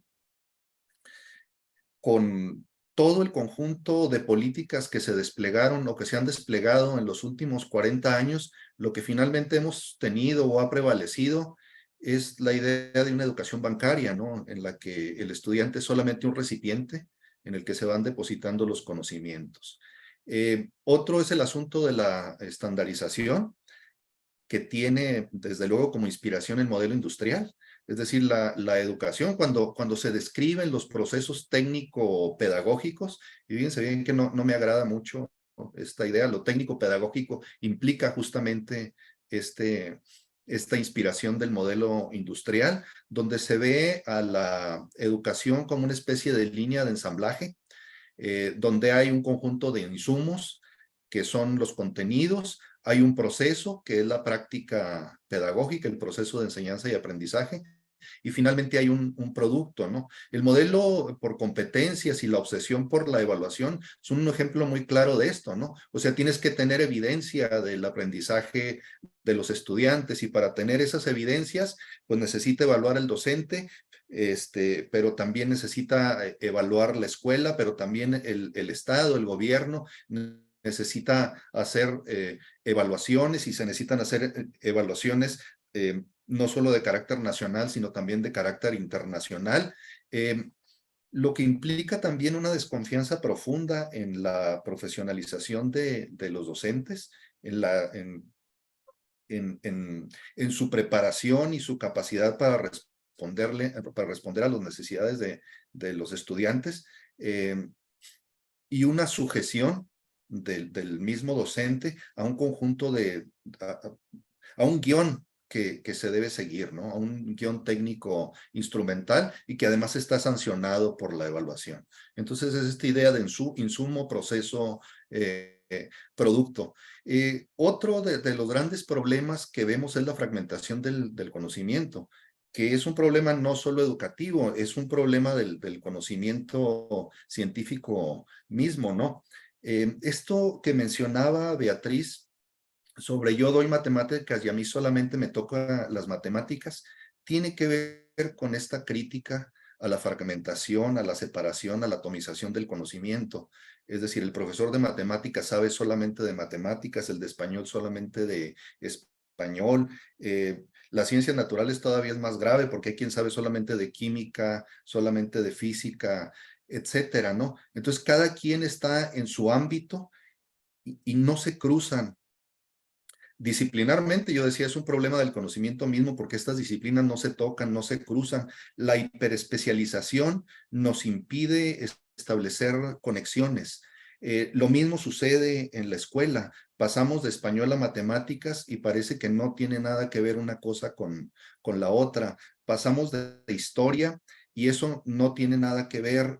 con todo el conjunto de políticas que se desplegaron o que se han desplegado en los últimos 40 años, lo que finalmente hemos tenido o ha prevalecido es la idea de una educación bancaria, ¿no? En la que el estudiante es solamente un recipiente en el que se van depositando los conocimientos. Otro es el asunto de la estandarización, que tiene desde luego como inspiración el modelo industrial. Es decir, la educación, cuando se describen los procesos técnico-pedagógicos, y fíjense bien que no me agrada mucho esta idea, lo técnico-pedagógico implica justamente esta inspiración del modelo industrial, donde se ve a la educación como una especie de línea de ensamblaje, donde hay un conjunto de insumos que son los contenidos, hay un proceso que es la práctica pedagógica, el proceso de enseñanza y aprendizaje, y finalmente hay un producto, ¿no? El modelo por competencias y la obsesión por la evaluación son un ejemplo muy claro de esto, ¿no? O sea, tienes que tener evidencia del aprendizaje de los estudiantes y para tener esas evidencias, pues necesita evaluar el docente, pero también necesita evaluar la escuela, pero también el Estado, el gobierno, necesita hacer evaluaciones y se necesitan hacer evaluaciones no solo de carácter nacional, sino también de carácter internacional, lo que implica también una desconfianza profunda en la profesionalización de los docentes, en su preparación y su capacidad para responder a las necesidades de los estudiantes, y una sujeción del mismo docente a un conjunto a un guión que se debe seguir, ¿no? A un guión técnico instrumental y que además está sancionado por la evaluación. Entonces es esta idea de insumo, proceso, producto. Otro de los grandes problemas que vemos es la fragmentación del conocimiento, que es un problema no solo educativo, es un problema del conocimiento científico mismo, ¿no? Esto que mencionaba Beatriz sobre yo doy matemáticas y a mí solamente me toca las matemáticas, tiene que ver con esta crítica a la fragmentación, a la separación, a la atomización del conocimiento. Es decir, el profesor de matemáticas sabe solamente de matemáticas, el de español solamente de español. Las ciencias naturales todavía es más grave porque hay quien sabe solamente de química, solamente de física, etcétera, ¿no? Entonces, cada quien está en su ámbito y no se cruzan. Disciplinarmente, yo decía, es un problema del conocimiento mismo porque estas disciplinas no se tocan, no se cruzan. La hiperespecialización nos impide establecer conexiones. Lo mismo sucede en la escuela. Pasamos de español a matemáticas y parece que no tiene nada que ver una cosa con la otra. Pasamos de historia y eso no tiene nada que ver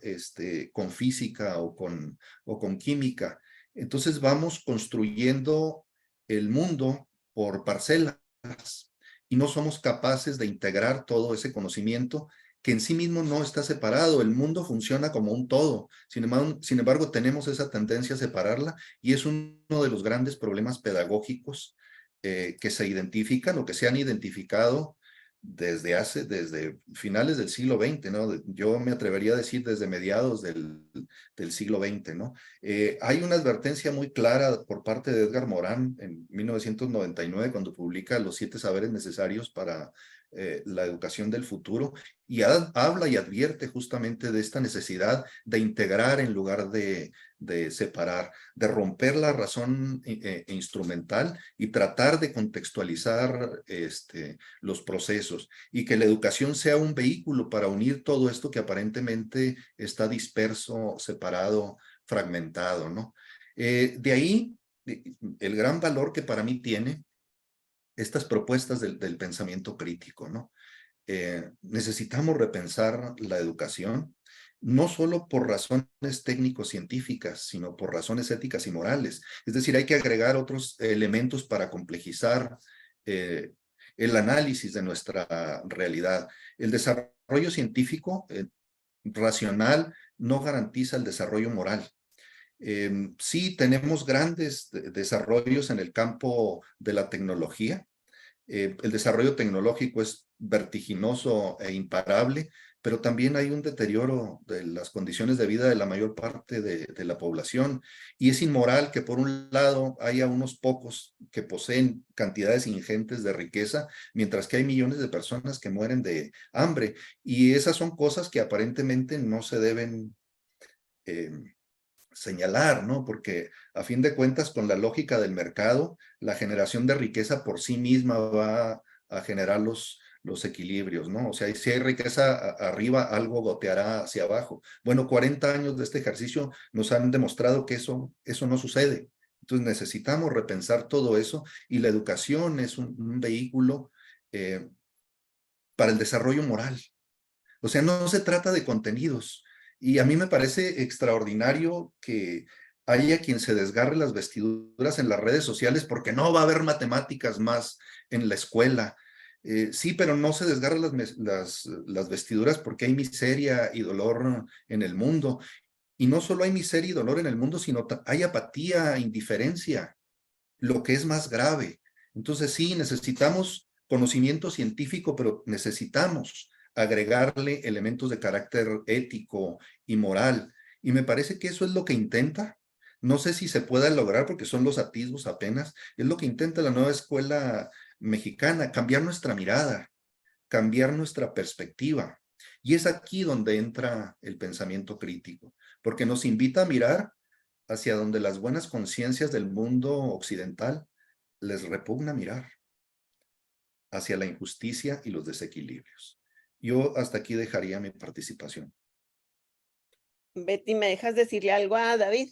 con física o con química. Entonces vamos construyendo el mundo por parcelas y no somos capaces de integrar todo ese conocimiento que en sí mismo no está separado. El mundo funciona como un todo. Sin embargo, tenemos esa tendencia a separarla y es uno de los grandes problemas pedagógicos que se identifican o que se han identificado desde finales del siglo XX, ¿no? Yo me atrevería a decir desde mediados del siglo XX, ¿no? Hay una advertencia muy clara por parte de Edgar Morin en 1999 cuando publica Los 7 saberes necesarios para la educación del futuro, y habla y advierte justamente de esta necesidad de integrar en lugar de separar, de romper la razón instrumental y tratar de contextualizar los procesos, y que la educación sea un vehículo para unir todo esto que aparentemente está disperso, separado, fragmentado, ¿no? De ahí el gran valor que para mí tiene estas propuestas del pensamiento crítico, ¿no? Necesitamos repensar la educación, no solo por razones técnico-científicas, sino por razones éticas y morales. Es decir, hay que agregar otros elementos para complejizar el análisis de nuestra realidad. El desarrollo científico racional no garantiza el desarrollo moral. Sí, tenemos grandes desarrollos en el campo de la tecnología. El desarrollo tecnológico es vertiginoso e imparable, pero también hay un deterioro de las condiciones de vida de la mayor parte de la población, y es inmoral que por un lado haya unos pocos que poseen cantidades ingentes de riqueza, mientras que hay millones de personas que mueren de hambre, y esas son cosas que aparentemente no se deben eh, señalar, ¿no? Porque a fin de cuentas, con la lógica del mercado, la generación de riqueza por sí misma va a generar los equilibrios, ¿no? O sea, si hay riqueza arriba, algo goteará hacia abajo. Bueno, 40 años de este ejercicio nos han demostrado que eso no sucede. Entonces necesitamos repensar todo eso, y la educación es un vehículo para el desarrollo moral. O sea, no se trata de contenidos. Y a mí me parece extraordinario que haya quien se desgarre las vestiduras en las redes sociales porque no va a haber matemáticas más en la escuela. Sí, pero no se desgarre las vestiduras porque hay miseria y dolor en el mundo. Y no solo hay miseria y dolor en el mundo, sino hay apatía, indiferencia, lo que es más grave. Entonces sí, necesitamos conocimiento científico, pero necesitamos agregarle elementos de carácter ético y moral. Y me parece que eso es lo que intenta. No sé si se pueda lograr porque son los atisbos apenas. Es lo que intenta la nueva escuela mexicana, cambiar nuestra mirada, cambiar nuestra perspectiva. Y es aquí donde entra el pensamiento crítico, porque nos invita a mirar hacia donde las buenas conciencias del mundo occidental les repugna mirar, hacia la injusticia y los desequilibrios. Yo hasta aquí dejaría mi participación. Betty, ¿me dejas decirle algo a David?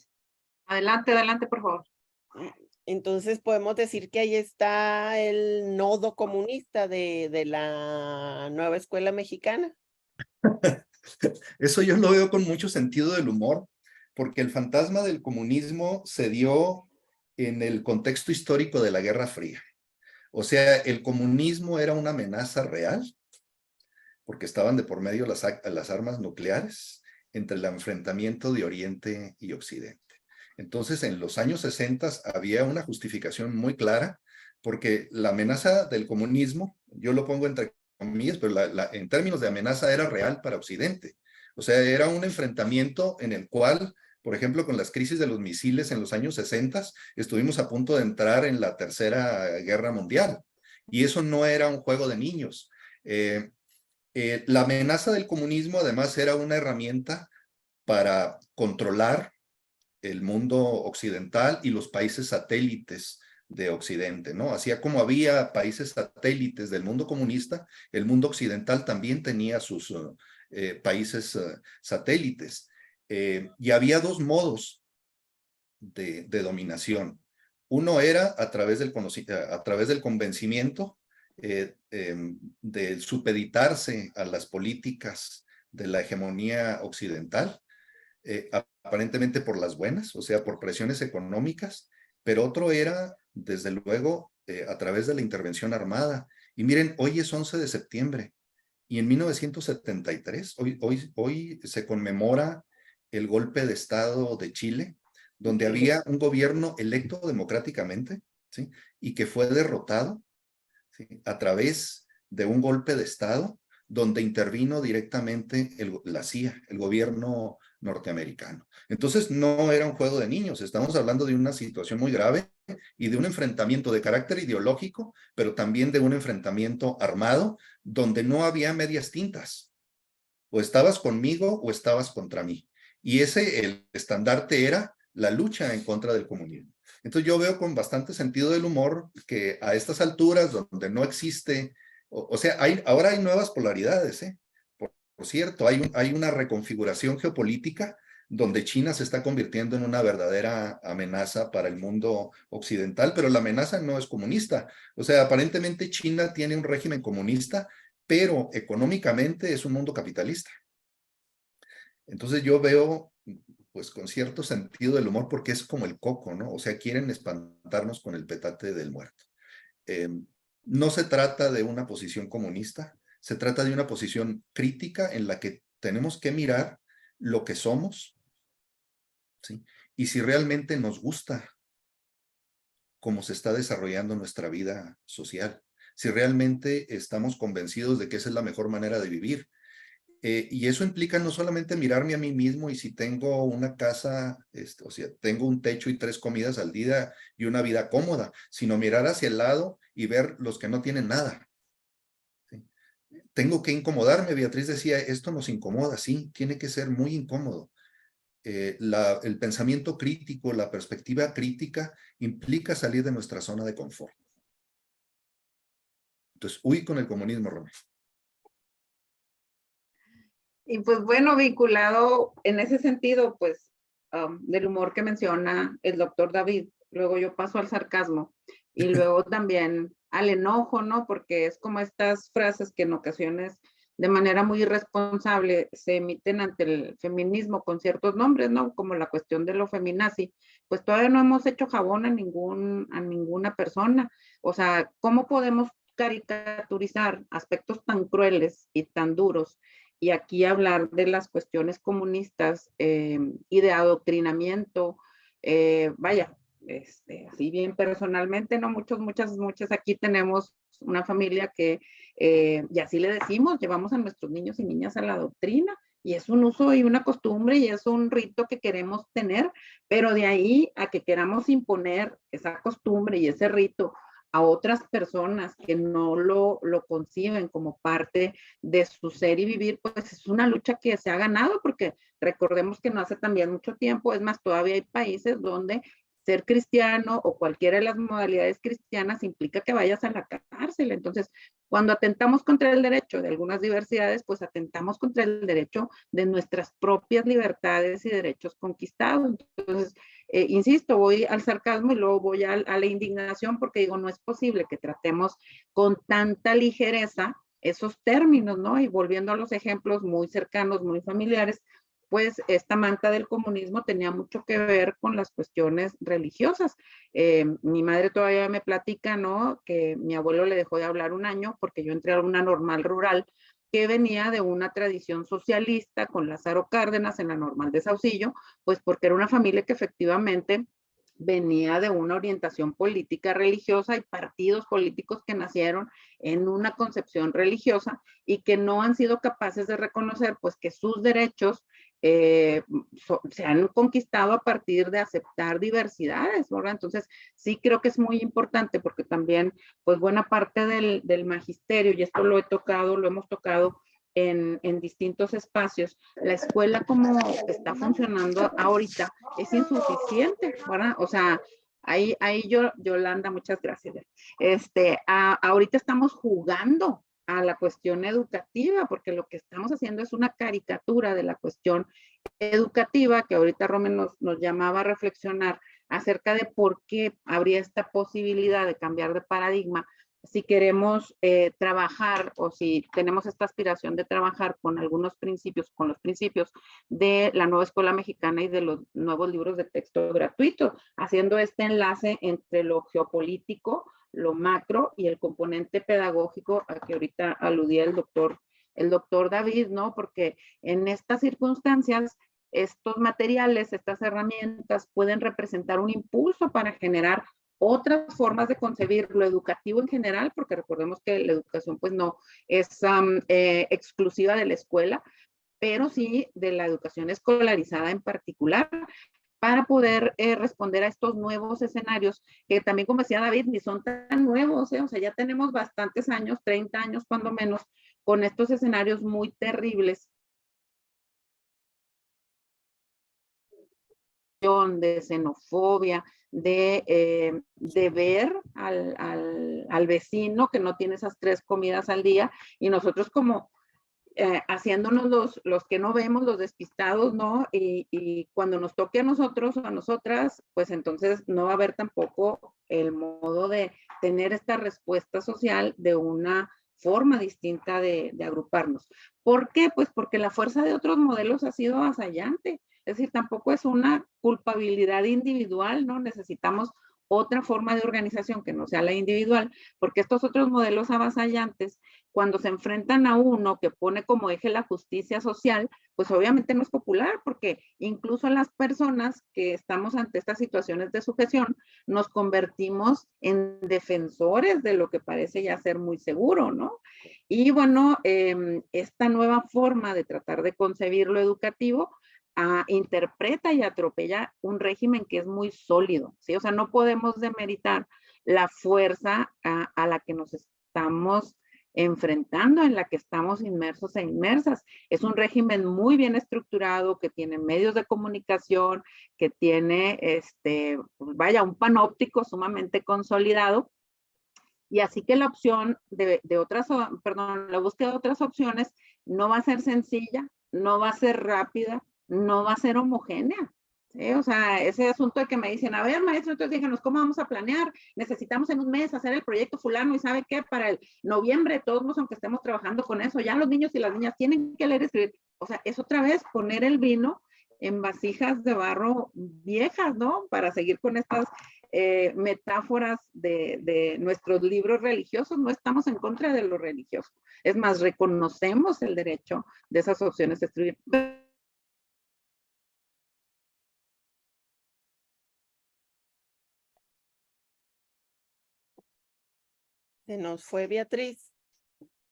Adelante, adelante, por favor. Entonces podemos decir que ahí está el nodo comunista de la nueva escuela mexicana. Eso yo lo veo con mucho sentido del humor, porque el fantasma del comunismo se dio en el contexto histórico de la Guerra Fría. O sea, el comunismo era una amenaza real, porque estaban de por medio las armas nucleares entre el enfrentamiento de Oriente y Occidente. Entonces, en los años 60 había una justificación muy clara, porque la amenaza del comunismo, yo lo pongo entre comillas, pero en términos de amenaza era real para Occidente. O sea, era un enfrentamiento en el cual, por ejemplo, con las crisis de los misiles en los años 60, estuvimos a punto de entrar en la Tercera Guerra Mundial. Y eso no era un juego de niños. La amenaza del comunismo además era una herramienta para controlar el mundo occidental y los países satélites de Occidente, ¿no? Así como había países satélites del mundo comunista, el mundo occidental también tenía sus países satélites. Y había dos modos de dominación. Uno era a través del convencimiento, de supeditarse a las políticas de la hegemonía occidental, aparentemente por las buenas, o sea, por presiones económicas, pero otro era, desde luego, a través de la intervención armada. Y miren, hoy es 11 de septiembre Y en 1973, hoy se conmemora el golpe de Estado de Chile, donde había un gobierno electo democráticamente, ¿sí? Y que fue derrotado, ¿sí? A través de un golpe de Estado donde intervino directamente la CIA, el gobierno norteamericano. Entonces no era un juego de niños, estamos hablando de una situación muy grave y de un enfrentamiento de carácter ideológico, pero también de un enfrentamiento armado donde no había medias tintas. O estabas conmigo o estabas contra mí. Y el estandarte era la lucha en contra del comunismo. Entonces yo veo con bastante sentido del humor que a estas alturas donde no existe, o sea, ahora hay nuevas polaridades, ¿eh? Por cierto, hay una reconfiguración geopolítica donde China se está convirtiendo en una verdadera amenaza para el mundo occidental, pero la amenaza no es comunista. O sea, aparentemente China tiene un régimen comunista, pero económicamente es un mundo capitalista. Entonces yo veo, pues con cierto sentido del humor, porque es como el coco, ¿no? O sea, quieren espantarnos con el petate del muerto. Eh, no se trata de una posición comunista, se trata de una posición crítica en la que tenemos que mirar lo que somos, ¿sí? Y si realmente nos gusta cómo se está desarrollando nuestra vida social, si realmente estamos convencidos de que esa es la mejor manera de vivir. Y eso implica no solamente mirarme a mí mismo y si tengo una casa, o sea, tengo un techo y 3 comidas al día y una vida cómoda, sino mirar hacia el lado y ver los que no tienen nada. ¿Sí? Tengo que incomodarme. Beatriz decía, esto nos incomoda, sí, tiene que ser muy incómodo. El pensamiento crítico, la perspectiva crítica implica salir de nuestra zona de confort. Entonces, huí con el comunismo, Romeo. Y pues bueno, vinculado en ese sentido, pues del humor que menciona el doctor David, luego yo paso al sarcasmo y luego también al enojo, ¿no? Porque es como estas frases que en ocasiones de manera muy irresponsable se emiten ante el feminismo con ciertos nombres, ¿no? Como la cuestión de lo feminazi, pues todavía no hemos hecho jabón a ninguna persona. O sea, ¿cómo podemos caricaturizar aspectos tan crueles y tan duros y aquí hablar de las cuestiones comunistas y de adoctrinamiento? Vaya, así bien personalmente, ¿no? Muchas aquí tenemos una familia que, y así le decimos, llevamos a nuestros niños y niñas a la doctrina, y es un uso y una costumbre y es un rito que queremos tener, pero de ahí a que queramos imponer esa costumbre y ese rito a otras personas que no lo conciben como parte de su ser y vivir, pues es una lucha que se ha ganado, porque recordemos que no hace también mucho tiempo, es más, todavía hay países donde ser cristiano o cualquiera de las modalidades cristianas implica que vayas a la cárcel. Entonces, cuando atentamos contra el derecho de algunas diversidades, pues atentamos contra el derecho de nuestras propias libertades y derechos conquistados. Entonces, insisto, voy al sarcasmo y luego voy a la indignación, porque digo, no es posible que tratemos con tanta ligereza esos términos, ¿no? Y volviendo a los ejemplos muy cercanos, muy familiares, pues esta manta del comunismo tenía mucho que ver con las cuestiones religiosas. Mi madre todavía me platica, ¿no? Que mi abuelo le dejó de hablar un año porque yo entré a una normal rural que venía de una tradición socialista con Lázaro Cárdenas en la normal de Saucillo, pues porque era una familia que efectivamente venía de una orientación política religiosa y partidos políticos que nacieron en una concepción religiosa y que no han sido capaces de reconocer pues que sus derechos se han conquistado a partir de aceptar diversidades, ¿verdad? Entonces sí creo que es muy importante, porque también pues buena parte del magisterio, y esto lo hemos tocado en distintos espacios, la escuela como está funcionando ahorita es insuficiente, ¿verdad? O sea, ahí Yolanda, muchas gracias. Ahorita estamos jugando a la cuestión educativa, porque lo que estamos haciendo es una caricatura de la cuestión educativa, que ahorita Romen nos llamaba a reflexionar acerca de por qué habría esta posibilidad de cambiar de paradigma si queremos trabajar, o si tenemos esta aspiración de trabajar con algunos principios, con los principios de la nueva escuela mexicana y de los nuevos libros de texto gratuitos, haciendo este enlace entre lo geopolítico, lo macro y el componente pedagógico a que ahorita aludía el doctor el doctor David, ¿no? Porque en estas circunstancias, estos materiales, estas herramientas pueden representar un impulso para generar otras formas de concebir lo educativo en general, porque recordemos que la educación pues no es exclusiva de la escuela, pero sí de la educación escolarizada en particular, para poder responder a estos nuevos escenarios, que también, como decía David, ni son tan nuevos, o sea, ya tenemos bastantes años, 30 años cuando menos, con estos escenarios muy terribles de xenofobia, de ver al vecino que no tiene esas 3 comidas al día, y nosotros como haciéndonos los que no vemos, los despistados, ¿no? Y cuando nos toque a nosotros o a nosotras, pues entonces no va a haber tampoco el modo de tener esta respuesta social de una forma distinta de agruparnos. ¿Por qué? Pues porque la fuerza de otros modelos ha sido avasallante. Es decir, tampoco es una culpabilidad individual, ¿no? Necesitamos otra forma de organización que no sea la individual, porque estos otros modelos avasallantes, cuando se enfrentan a uno que pone como eje la justicia social, pues obviamente no es popular, porque incluso las personas que estamos ante estas situaciones de sujeción, nos convertimos en defensores de lo que parece ya ser muy seguro, ¿no? Y bueno, esta nueva forma de tratar de concebir lo educativo, interpreta y atropella un régimen que es muy sólido, ¿sí? O sea, no podemos demeritar la fuerza a la que nos estamos enfrentando, en la que estamos inmersos e inmersas. Es un régimen muy bien estructurado, que tiene medios de comunicación, que tiene, pues vaya, un panóptico sumamente consolidado, y así que la opción de otras, perdón, la búsqueda de otras opciones no va a ser sencilla, no va a ser rápida, no va a ser homogénea. ¿Sí? O sea, ese asunto de que me dicen, a ver, maestro, entonces díganos cómo vamos a planear. Necesitamos en un mes hacer el proyecto fulano, y ¿sabe qué? Para el noviembre, todos, aunque estemos trabajando con eso, ya los niños y las niñas tienen que leer y escribir. O sea, es otra vez poner el vino en vasijas de barro viejas, ¿no? Para seguir con estas metáforas de nuestros libros religiosos. No estamos en contra de lo religioso. Es más, reconocemos el derecho de esas opciones de escribir. Se nos fue Beatriz.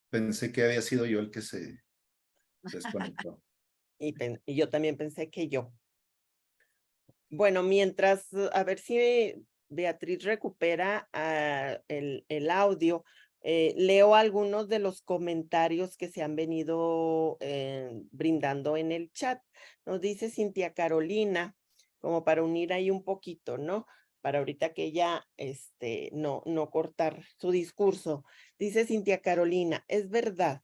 Pensé que había sido yo el que se desconectó. Y yo también pensé que yo. Bueno, mientras, a ver si Beatriz recupera el audio, leo algunos de los comentarios que se han venido brindando en el chat. Nos dice Cintia Carolina, como para unir ahí un poquito, ¿no? Para ahorita que ella no cortar su discurso. Dice Cintia Carolina, es verdad.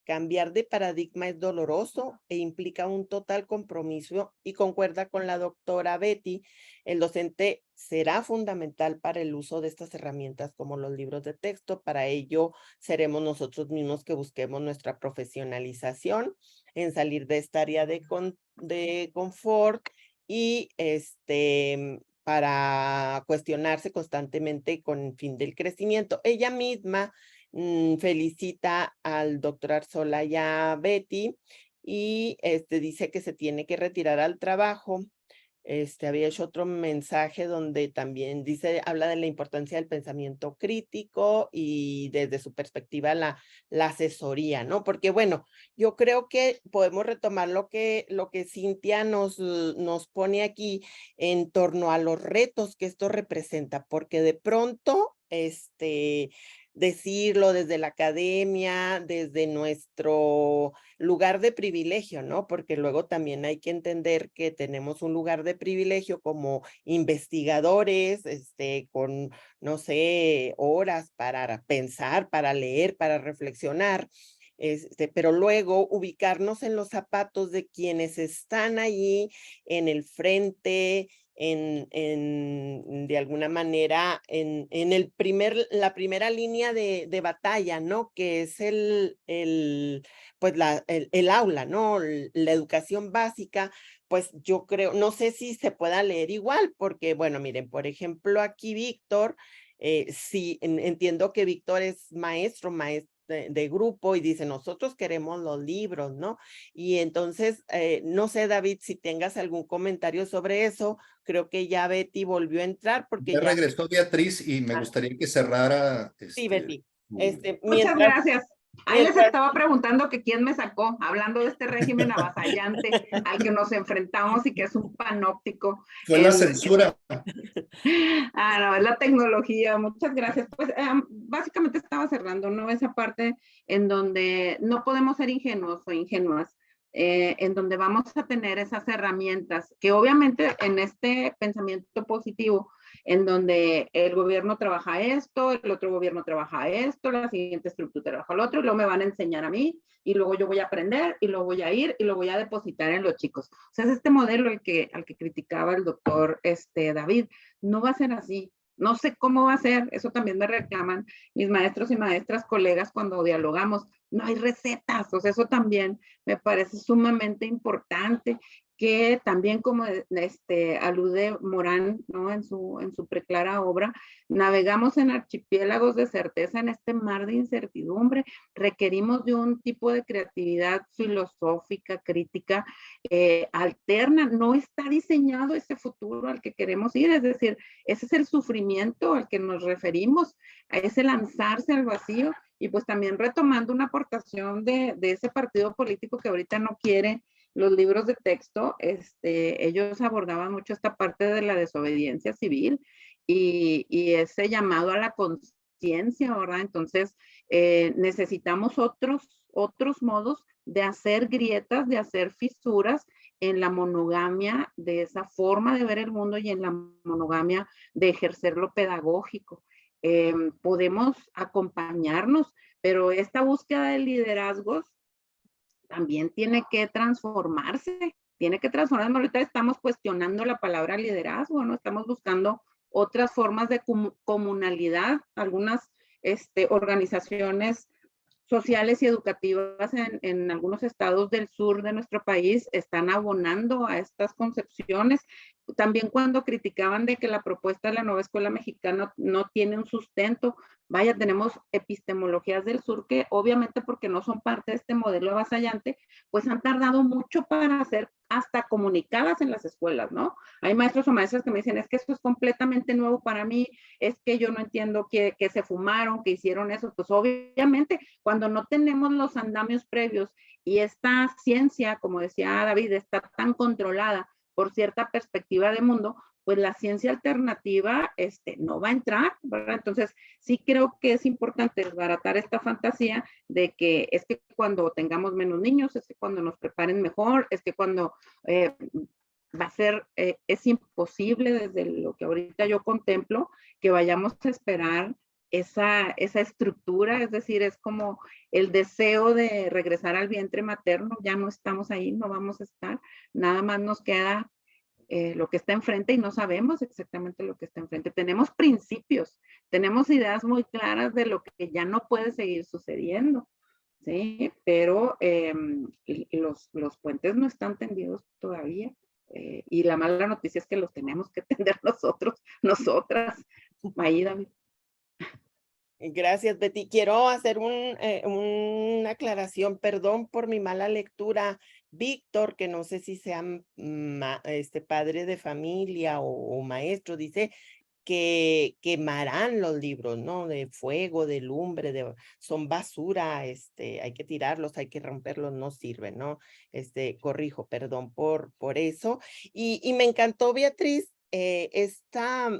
Cambiar de paradigma es doloroso e implica un total compromiso, y concuerda con la doctora Betty, el docente será fundamental para el uso de estas herramientas como los libros de texto. Para ello seremos nosotros mismos que busquemos nuestra profesionalización en salir de esta área de confort y para cuestionarse constantemente con el fin del crecimiento. Ella misma felicita al doctor Arzola y a Betty, y dice que se tiene que retirar al trabajo. Había hecho otro mensaje donde también dice, habla de la importancia del pensamiento crítico y desde su perspectiva la asesoría, ¿no? Porque bueno, yo creo que podemos retomar lo que Cintia nos pone aquí en torno a los retos que esto representa, porque de pronto, decirlo desde la academia, desde nuestro lugar de privilegio, ¿no? Porque luego también hay que entender que tenemos un lugar de privilegio como investigadores, con, no sé, horas para pensar, para leer, para reflexionar, pero luego ubicarnos en los zapatos de quienes están allí en el frente, de alguna manera, en la primera línea de batalla, ¿no? Que es pues el aula, ¿no? La educación básica. Pues yo creo, no sé si se pueda leer igual, porque bueno, miren, por ejemplo, aquí Víctor, sí, entiendo que Víctor es maestro de grupo y dice, nosotros queremos los libros, ¿no? Y entonces, no sé, David, si tengas algún comentario sobre eso. Creo que ya Betty volvió a entrar porque Ya ya... regresó Beatriz y me Ah, gustaría que cerrara sí, Betty. su- Muchas Mientras, gracias. Ahí les mientras, estaba preguando que quién me sacó, hablando de este régimen avasallante al que nos enfrentamos y que es un panóptico. Fue la censura. No, es la tecnología. Muchas gracias. Pues básicamente estaba cerrando, ¿no? Esa parte en donde no podemos ser ingenuos o ingenuas, en donde vamos a tener esas herramientas que obviamente en este pensamiento positivo, en donde el gobierno trabaja esto, el otro gobierno trabaja esto, la siguiente estructura trabaja lo otro, y luego me van a enseñar a mí, y luego yo voy a aprender, y luego voy a ir, y lo voy a depositar en los chicos. O sea, es este modelo al que criticaba el doctor David. No va a ser así. No sé cómo va a ser, eso también me reclaman mis maestros y maestras, colegas, cuando dialogamos. No hay recetas, o sea, eso también me parece sumamente importante, que también como alude Morán, ¿no? En su preclara obra, navegamos en archipiélagos de certeza en este mar de incertidumbre, requerimos de un tipo de creatividad filosófica, crítica, alterna, no está diseñado ese futuro al que queremos ir, es decir, ese es el sufrimiento al que nos referimos, a ese lanzarse al vacío, y pues también retomando una aportación de ese partido político que ahorita no quiere los libros de texto, ellos abordaban mucho esta parte de la desobediencia civil y ese llamado a la conciencia, ¿verdad? Entonces, necesitamos otros modos de hacer grietas, de hacer fisuras en la monogamia de esa forma de ver el mundo y en la monogamia de ejercer lo pedagógico. Podemos acompañarnos, pero esta búsqueda de liderazgos también tiene que transformarse. Ahorita estamos cuestionando la palabra liderazgo, ¿no? Estamos buscando otras formas de comunalidad. Algunas organizaciones sociales y educativas en algunos estados del sur de nuestro país están abonando a estas concepciones. También cuando criticaban de que la propuesta de la nueva escuela mexicana no tiene un sustento, vaya, tenemos epistemologías del sur que obviamente porque no son parte de este modelo avasallante, pues han tardado mucho para ser hasta comunicadas en las escuelas, ¿no? Hay maestros o maestras que me dicen, es que esto es completamente nuevo para mí, es que yo no entiendo que se fumaron, que hicieron eso. Pues obviamente cuando no tenemos los andamios previos y esta ciencia, como decía David, está tan controlada por cierta perspectiva de mundo, pues la ciencia alternativa no va a entrar, ¿verdad? Entonces, sí creo que es importante desbaratar esta fantasía de que es que cuando tengamos menos niños, es que cuando nos preparen mejor, es que cuando va a ser, es imposible desde lo que ahorita yo contemplo, que vayamos a esperar esa estructura, es decir, es como el deseo de regresar al vientre materno, ya no estamos ahí, no vamos a estar, nada más nos queda lo que está enfrente y no sabemos exactamente lo que está enfrente. Tenemos principios, tenemos ideas muy claras de lo que ya no puede seguir sucediendo, ¿sí? Pero los puentes no están tendidos todavía. Y la mala noticia es que los tenemos que tender nosotros, nosotras. Ahí, David. Gracias, Betty. Quiero hacer una aclaración, perdón por mi mala lectura. Víctor, que no sé si sea padre de familia o maestro, dice que quemarán los libros, ¿no? De fuego, de lumbre, son basura, hay que tirarlos, hay que romperlos, no sirven, ¿no? Corrijo, perdón por eso. Y me encantó, Beatriz, esta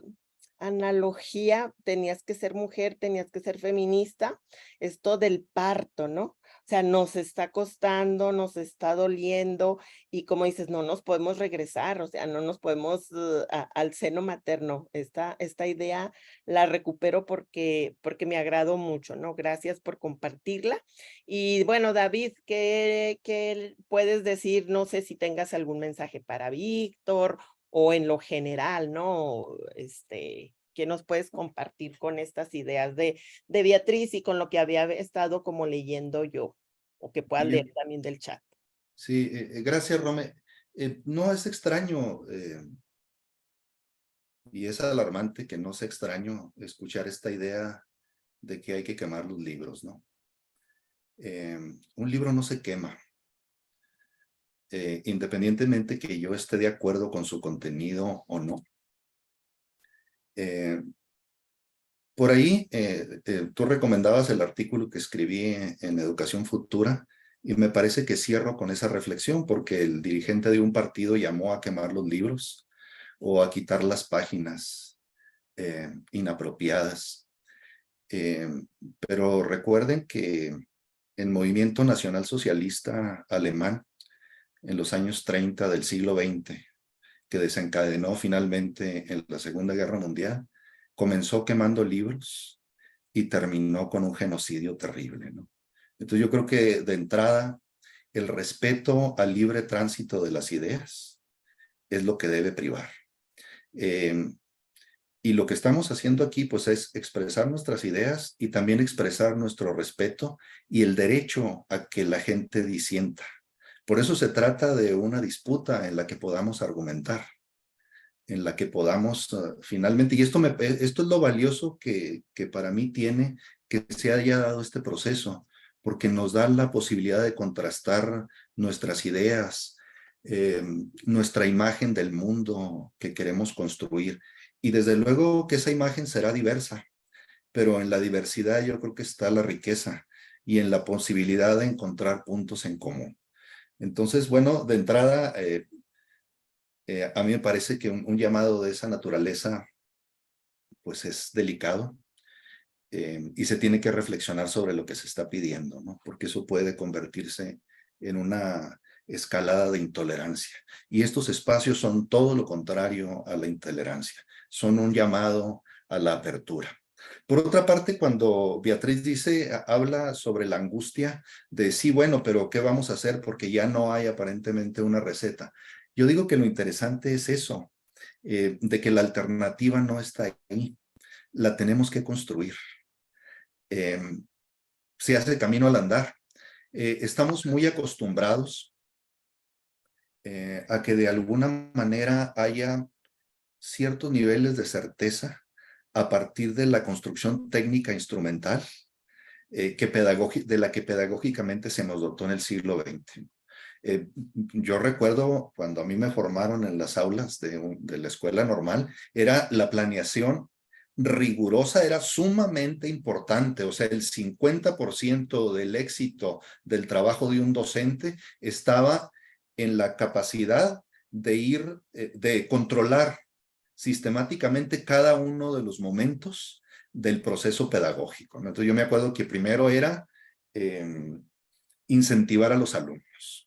analogía, tenías que ser mujer, tenías que ser feminista, esto del parto, ¿no? O sea, nos está costando, nos está doliendo y como dices, no nos podemos regresar, o sea, no nos podemos al seno materno. Esta idea la recupero porque me agradó mucho, ¿no? Gracias por compartirla. Y bueno, David, ¿qué puedes decir? No sé si tengas algún mensaje para Víctor o en lo general, ¿no? ¿Qué nos puedes compartir con estas ideas de Beatriz y con lo que había estado como leyendo yo? O que puedas leer Bien, también del chat. sí, gracias, Rome. No es extraño y es alarmante que no sea extraño escuchar esta idea de que hay que quemar los libros, ¿no? Un libro no se quema, independientemente que yo esté de acuerdo con su contenido o no. Por ahí, tú recomendabas el artículo que escribí en Educación Futura y me parece que cierro con esa reflexión porque el dirigente de un partido llamó a quemar los libros o a quitar las páginas inapropiadas. Pero recuerden que el movimiento nacional socialista alemán en los años 30 del siglo XX, que desencadenó finalmente en la Segunda Guerra Mundial, comenzó quemando libros y terminó con un genocidio terrible, ¿no? Entonces yo creo que de entrada el respeto al libre tránsito de las ideas es lo que debe privar. Y lo que estamos haciendo aquí pues es expresar nuestras ideas y también expresar nuestro respeto y el derecho a que la gente disienta. Por eso se trata de una disputa en la que podamos argumentar, en la que podamos finalmente, y esto es lo valioso que para mí tiene que se haya dado este proceso, porque nos da la posibilidad de contrastar nuestras ideas, nuestra imagen del mundo que queremos construir. Y desde luego que esa imagen será diversa, pero en la diversidad yo creo que está la riqueza y en la posibilidad de encontrar puntos en común. Entonces, bueno, de entrada, a mí me parece que un llamado de esa naturaleza pues es delicado y se tiene que reflexionar sobre lo que se está pidiendo, ¿no? Porque eso puede convertirse en una escalada de intolerancia. Y estos espacios son todo lo contrario a la intolerancia, son un llamado a la apertura. Por otra parte, cuando Beatriz habla sobre la angustia de sí, bueno, pero ¿qué vamos a hacer? Porque ya no hay aparentemente una receta. Yo digo que lo interesante es eso, de que la alternativa no está ahí, la tenemos que construir. Se hace camino al andar. Estamos muy acostumbrados a que de alguna manera haya ciertos niveles de certeza a partir de la construcción técnica instrumental de la que pedagógicamente se nos dotó en el siglo XX. Yo recuerdo cuando a mí me formaron en las aulas de la escuela normal, era la planeación rigurosa, era sumamente importante, o sea, el 50% del éxito del trabajo de un docente estaba en la capacidad de controlar sistemáticamente cada uno de los momentos del proceso pedagógico, ¿no? Entonces yo me acuerdo que primero era incentivar a los alumnos.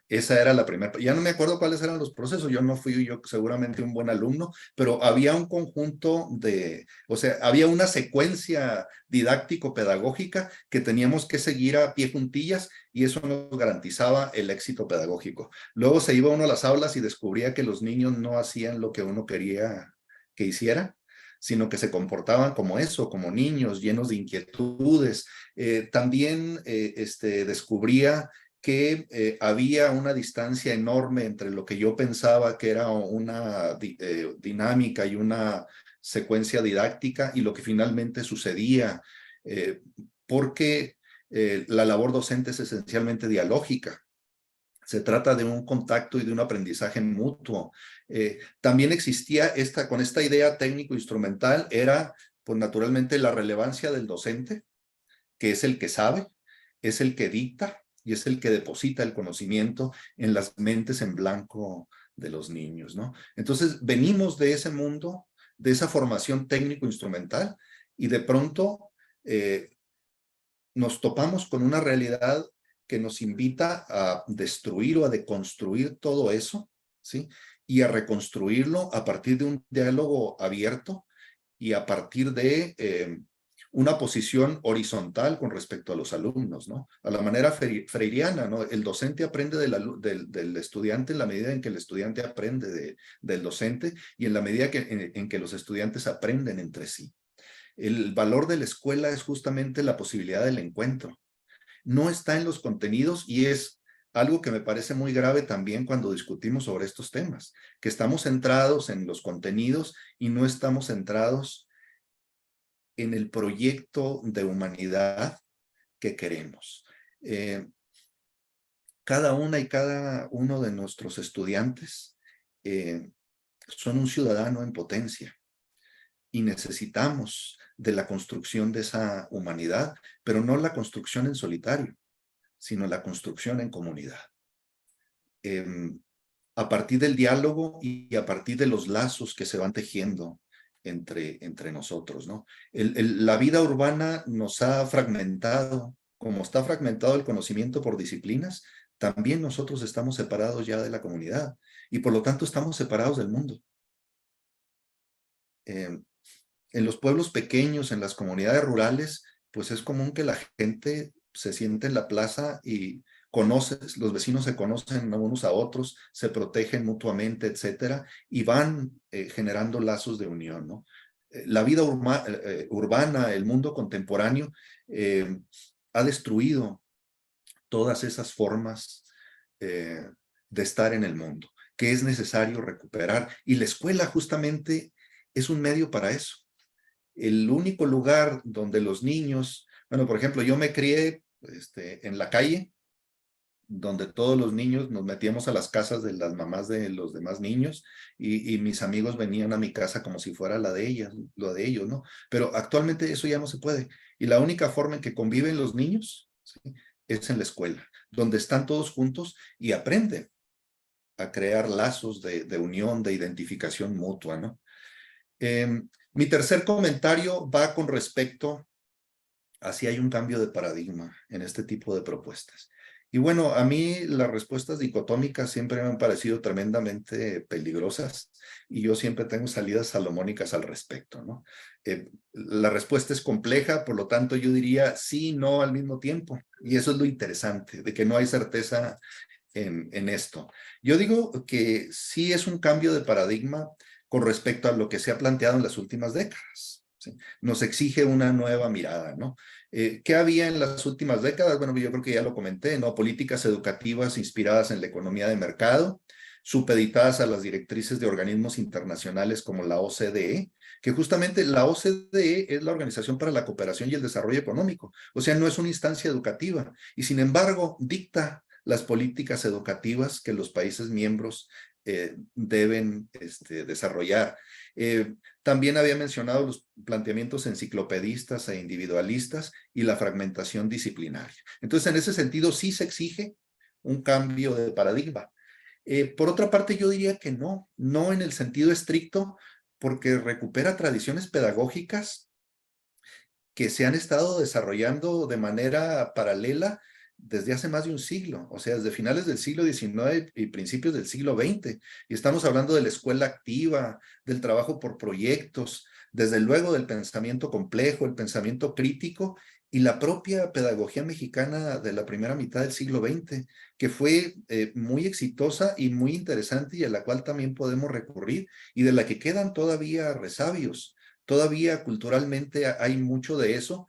Esa era la primera. Ya no me acuerdo cuáles eran los procesos. Yo no fui yo seguramente un buen alumno, pero había un conjunto o sea, había una secuencia didáctico-pedagógica que teníamos que seguir a pie juntillas y eso nos garantizaba el éxito pedagógico. Luego se iba uno a las aulas y descubría que los niños no hacían lo que uno quería que hiciera, sino que se comportaban como eso, como niños llenos de inquietudes. También descubría que había una distancia enorme entre lo que yo pensaba que era una dinámica y una secuencia didáctica y lo que finalmente sucedía, porque la labor docente es esencialmente dialógica. Se trata de un contacto y de un aprendizaje mutuo. También existía con esta idea técnico-instrumental, era pues naturalmente la relevancia del docente, que es el que sabe, es el que dicta, y es el que deposita el conocimiento en las mentes en blanco de los niños, ¿no? Entonces, venimos de ese mundo, de esa formación técnico-instrumental, y de pronto nos topamos con una realidad que nos invita a destruir o a deconstruir todo eso, ¿sí? Y a reconstruirlo a partir de un diálogo abierto y a partir de una posición horizontal con respecto a los alumnos, ¿no? A la manera freiriana, ¿no? El docente aprende del estudiante en la medida en que el estudiante aprende del docente y en la medida en que los estudiantes aprenden entre sí. El valor de la escuela es justamente la posibilidad del encuentro. No está en los contenidos y es algo que me parece muy grave también cuando discutimos sobre estos temas, que estamos centrados en los contenidos y no estamos centrados en el proyecto de humanidad que queremos. Cada una y cada uno de nuestros estudiantes son un ciudadano en potencia y necesitamos de la construcción de esa humanidad, pero no la construcción en solitario, sino la construcción en comunidad. A partir del diálogo y a partir de los lazos que se van tejiendo entre nosotros, ¿no? La vida urbana nos ha fragmentado, como está fragmentado el conocimiento por disciplinas, también nosotros estamos separados ya de la comunidad y por lo tanto estamos separados del mundo. En los pueblos pequeños, en las comunidades rurales, pues es común que la gente se siente en la plaza y los vecinos se conocen unos a otros, se protegen mutuamente, etcétera, y van generando lazos de unión, ¿no? La vida urbana, el mundo contemporáneo, ha destruido todas esas formas de estar en el mundo, que es necesario recuperar. Y la escuela justamente es un medio para eso. El único lugar donde los niños, bueno, por ejemplo, yo me crié en la calle, donde todos los niños nos metíamos a las casas de las mamás de los demás niños y mis amigos venían a mi casa como si fuera la de ellas, lo de ellos, ¿no? Pero actualmente eso ya no se puede. Y la única forma en que conviven los niños, ¿sí?, es en la escuela, donde están todos juntos y aprenden a crear lazos de unión, de identificación mutua, ¿no? Mi tercer comentario va con respecto a si hay un cambio de paradigma en este tipo de propuestas. Y bueno, a mí las respuestas dicotómicas siempre me han parecido tremendamente peligrosas y yo siempre tengo salidas salomónicas al respecto, ¿no? La respuesta es compleja, por lo tanto yo diría sí, no al mismo tiempo. Y eso es lo interesante, de que no hay certeza en esto. Yo digo que sí es un cambio de paradigma con respecto a lo que se ha planteado en las últimas décadas, ¿sí? Nos exige una nueva mirada, ¿no? ¿Qué había en las últimas décadas? Bueno, yo creo que ya lo comenté, ¿no? Políticas educativas inspiradas en la economía de mercado, supeditadas a las directrices de organismos internacionales como la OCDE, que justamente la OCDE es la Organización para la Cooperación y el Desarrollo Económico, o sea, no es una instancia educativa, y sin embargo dicta las políticas educativas que los países miembros deben desarrollar. También había mencionado los planteamientos enciclopedistas e individualistas y la fragmentación disciplinaria. Entonces, en ese sentido, sí se exige un cambio de paradigma. Por otra parte, yo diría que no en el sentido estricto, porque recupera tradiciones pedagógicas que se han estado desarrollando de manera paralela desde hace más de un siglo, o sea, desde finales del siglo XIX y principios del siglo XX. Y estamos hablando de la escuela activa, del trabajo por proyectos, desde luego del pensamiento complejo, el pensamiento crítico y la propia pedagogía mexicana de la primera mitad del siglo XX, que fue muy exitosa y muy interesante y a la cual también podemos recurrir y de la que quedan todavía resabios. Todavía culturalmente hay mucho de eso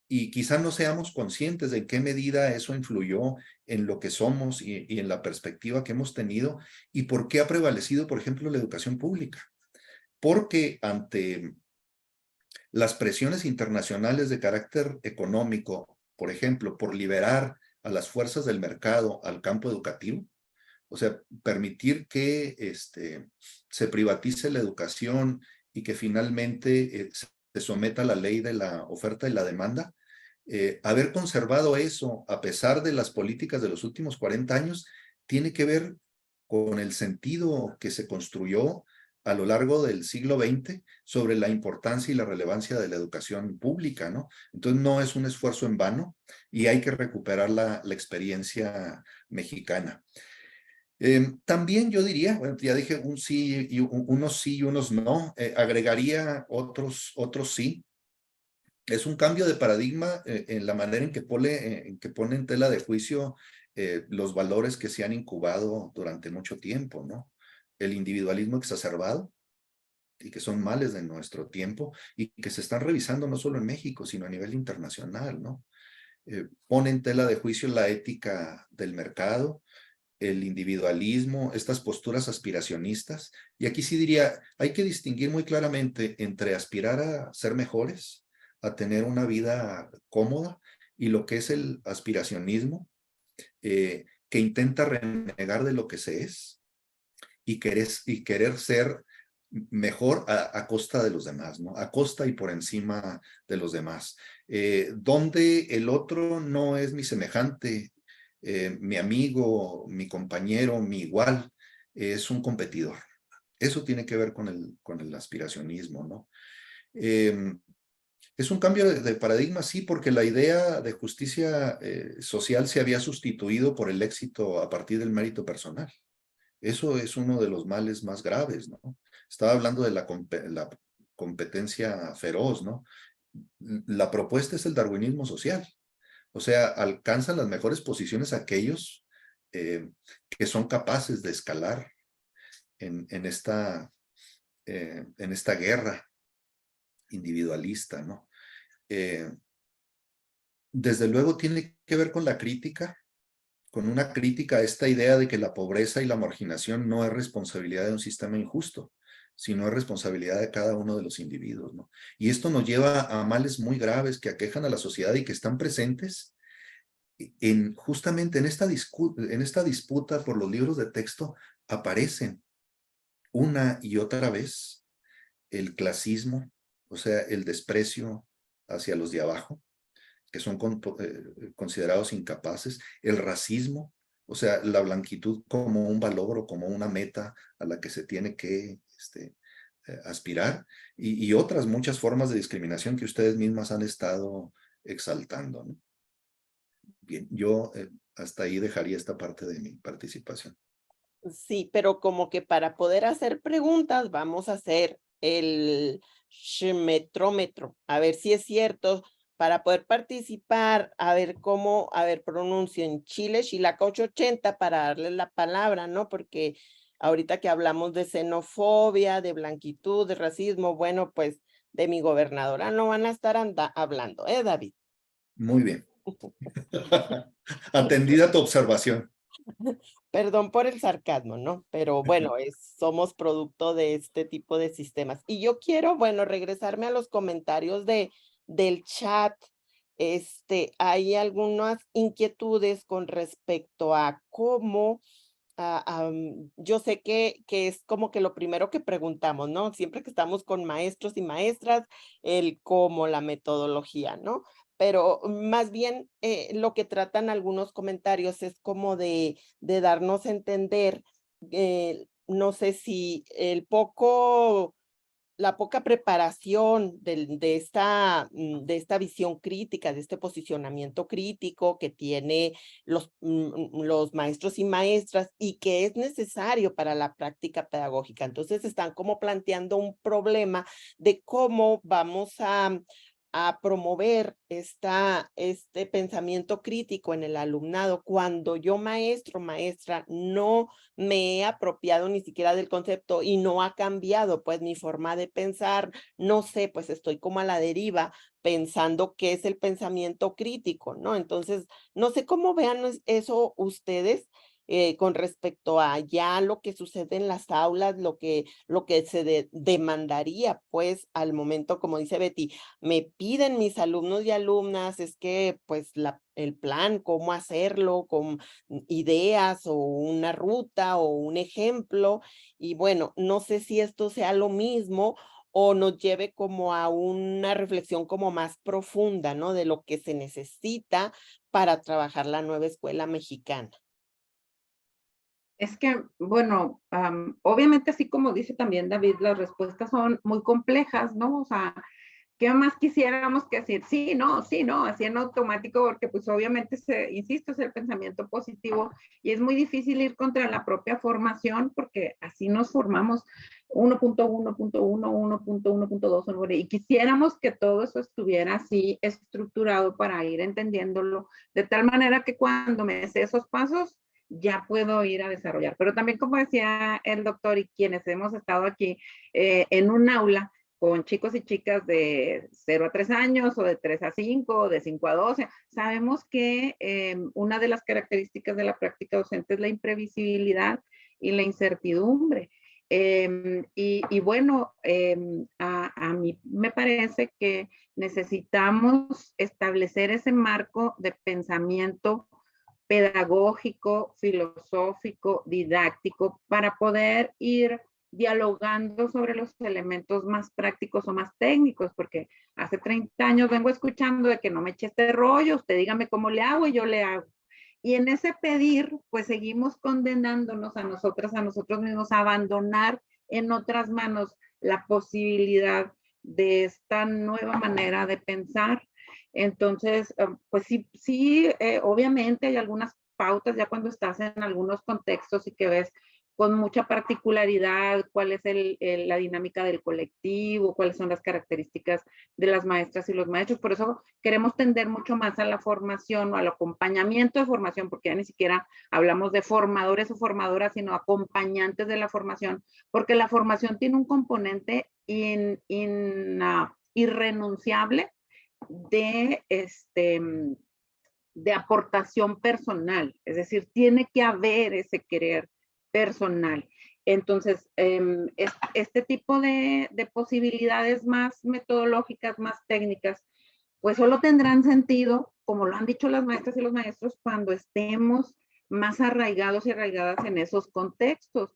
y quizás no seamos conscientes de en qué medida eso influyó en lo que somos y en la perspectiva que hemos tenido y por qué ha prevalecido, por ejemplo, la educación pública. Porque ante las presiones internacionales de carácter económico, por ejemplo, por liberar a las fuerzas del mercado al campo educativo, o sea, permitir que se privatice la educación y que finalmente se someta a la ley de la oferta y la demanda, haber conservado eso a pesar de las políticas de los últimos 40 años, tiene que ver con el sentido que se construyó a lo largo del siglo XX sobre la importancia y la relevancia de la educación pública, ¿no? Entonces no es un esfuerzo en vano y hay que recuperar la experiencia mexicana. También yo diría, bueno, ya dije unos sí y unos no, agregaría otros sí. Es un cambio de paradigma en la manera en que pone en tela de juicio los valores que se han incubado durante mucho tiempo, ¿no? El individualismo exacerbado y que son males de nuestro tiempo y que se están revisando no solo en México, sino a nivel internacional, ¿no? Pone en tela de juicio la ética del mercado, el individualismo, estas posturas aspiracionistas. Y aquí sí diría, hay que distinguir muy claramente entre aspirar a ser mejores, a tener una vida cómoda y lo que es el aspiracionismo, que intenta renegar de lo que se es y querer ser mejor a costa de los demás, ¿no? A costa y por encima de los demás. Donde el otro no es mi semejante, mi amigo, mi compañero, mi igual, es un competidor. Eso tiene que ver con el aspiracionismo, ¿no? Es un cambio de paradigma, sí, porque la idea de justicia social se había sustituido por el éxito a partir del mérito personal. Eso es uno de los males más graves, ¿no? Estaba hablando de la competencia feroz, ¿no? La propuesta es el darwinismo social. O sea, alcanzan las mejores posiciones aquellos que son capaces de escalar en esta guerra individualista, ¿no? Desde luego tiene que ver con la crítica, con una crítica a esta idea de que la pobreza y la marginación no es responsabilidad de un sistema injusto, sino es responsabilidad de cada uno de los individuos, ¿no? Y esto nos lleva a males muy graves que aquejan a la sociedad y que están presentes justamente en esta disputa por los libros de texto. Aparecen una y otra vez el clasismo, o sea, el desprecio hacia los de abajo, que son considerados incapaces, el racismo, o sea, la blanquitud como un valor o como una meta a la que se tiene que aspirar, y otras muchas formas de discriminación que ustedes mismas han estado exaltando, ¿no? Bien, yo hasta ahí dejaría esta parte de mi participación. Sí, pero como que para poder hacer preguntas vamos a hacer el metrómetro, a ver si es cierto, para poder participar, a ver cómo, a ver, pronuncio en Chile, Chilaca 880 para darles la palabra, ¿no? Porque ahorita que hablamos de xenofobia, de blanquitud, de racismo, bueno, pues de mi gobernadora no van a estar hablando, David? Muy bien. Atendida tu observación. Perdón por el sarcasmo, ¿no? Pero bueno, somos producto de este tipo de sistemas. Y yo quiero, bueno, regresarme a los comentarios del chat. Hay algunas inquietudes con respecto a cómo, yo sé que es como que lo primero que preguntamos, ¿no? Siempre que estamos con maestros y maestras, el cómo, la metodología, ¿no? Pero más bien lo que tratan algunos comentarios es como de darnos a entender, no sé si la poca preparación de esta visión crítica, de este posicionamiento crítico que tiene los maestros y maestras y que es necesario para la práctica pedagógica. Entonces están como planteando un problema de cómo vamos a promover este pensamiento crítico en el alumnado cuando yo maestra, no me he apropiado ni siquiera del concepto y no ha cambiado pues mi forma de pensar, no sé, pues estoy como a la deriva pensando qué es el pensamiento crítico, ¿no? Entonces, no sé cómo vean eso ustedes con respecto a ya lo que sucede en las aulas, lo que se demandaría pues al momento, como dice Betty, me piden mis alumnos y alumnas, es que pues el plan, cómo hacerlo, con ideas o una ruta o un ejemplo. Y bueno, no sé si esto sea lo mismo o nos lleve como a una reflexión como más profunda, ¿no? De lo que se necesita para trabajar la nueva escuela mexicana. Es que, bueno, obviamente así como dice también David, las respuestas son muy complejas, ¿no? O sea, ¿qué más quisiéramos que decir? Sí, no, así en automático, porque pues obviamente, insisto, es el pensamiento positivo y es muy difícil ir contra la propia formación porque así nos formamos 1.1.1, 1.1.2, y quisiéramos que todo eso estuviera así estructurado para ir entendiéndolo de tal manera que cuando me sé esos pasos, ya puedo ir a desarrollar. Pero también, como decía el doctor y quienes hemos estado aquí en un aula, con chicos y chicas de 0 a 3 años o de 3 a 5 o de 5 a 12. Sabemos que una de las características de la práctica docente es la imprevisibilidad y la incertidumbre. Y bueno, a mí me parece que necesitamos establecer ese marco de pensamiento pedagógico, filosófico, didáctico, para poder ir dialogando sobre los elementos más prácticos o más técnicos, porque hace 30 años vengo escuchando de que no me eche este rollo, usted dígame cómo le hago y yo le hago. Y en ese pedir, pues seguimos condenándonos a nosotros mismos, a abandonar en otras manos la posibilidad de esta nueva manera de pensar. Entonces, pues sí, obviamente hay algunas pautas ya cuando estás en algunos contextos y que ves con mucha particularidad cuál es la dinámica del colectivo, cuáles son las características de las maestras y los maestros. Por eso queremos tender mucho más a la formación o al acompañamiento de formación, porque ya ni siquiera hablamos de formadores o formadoras, sino acompañantes de la formación, porque la formación tiene un componente irrenunciable de aportación personal, es decir, tiene que haber ese querer personal. Entonces, este tipo de posibilidades más metodológicas, más técnicas, pues solo tendrán sentido, como lo han dicho las maestras y los maestros, cuando estemos más arraigados y arraigadas en esos contextos.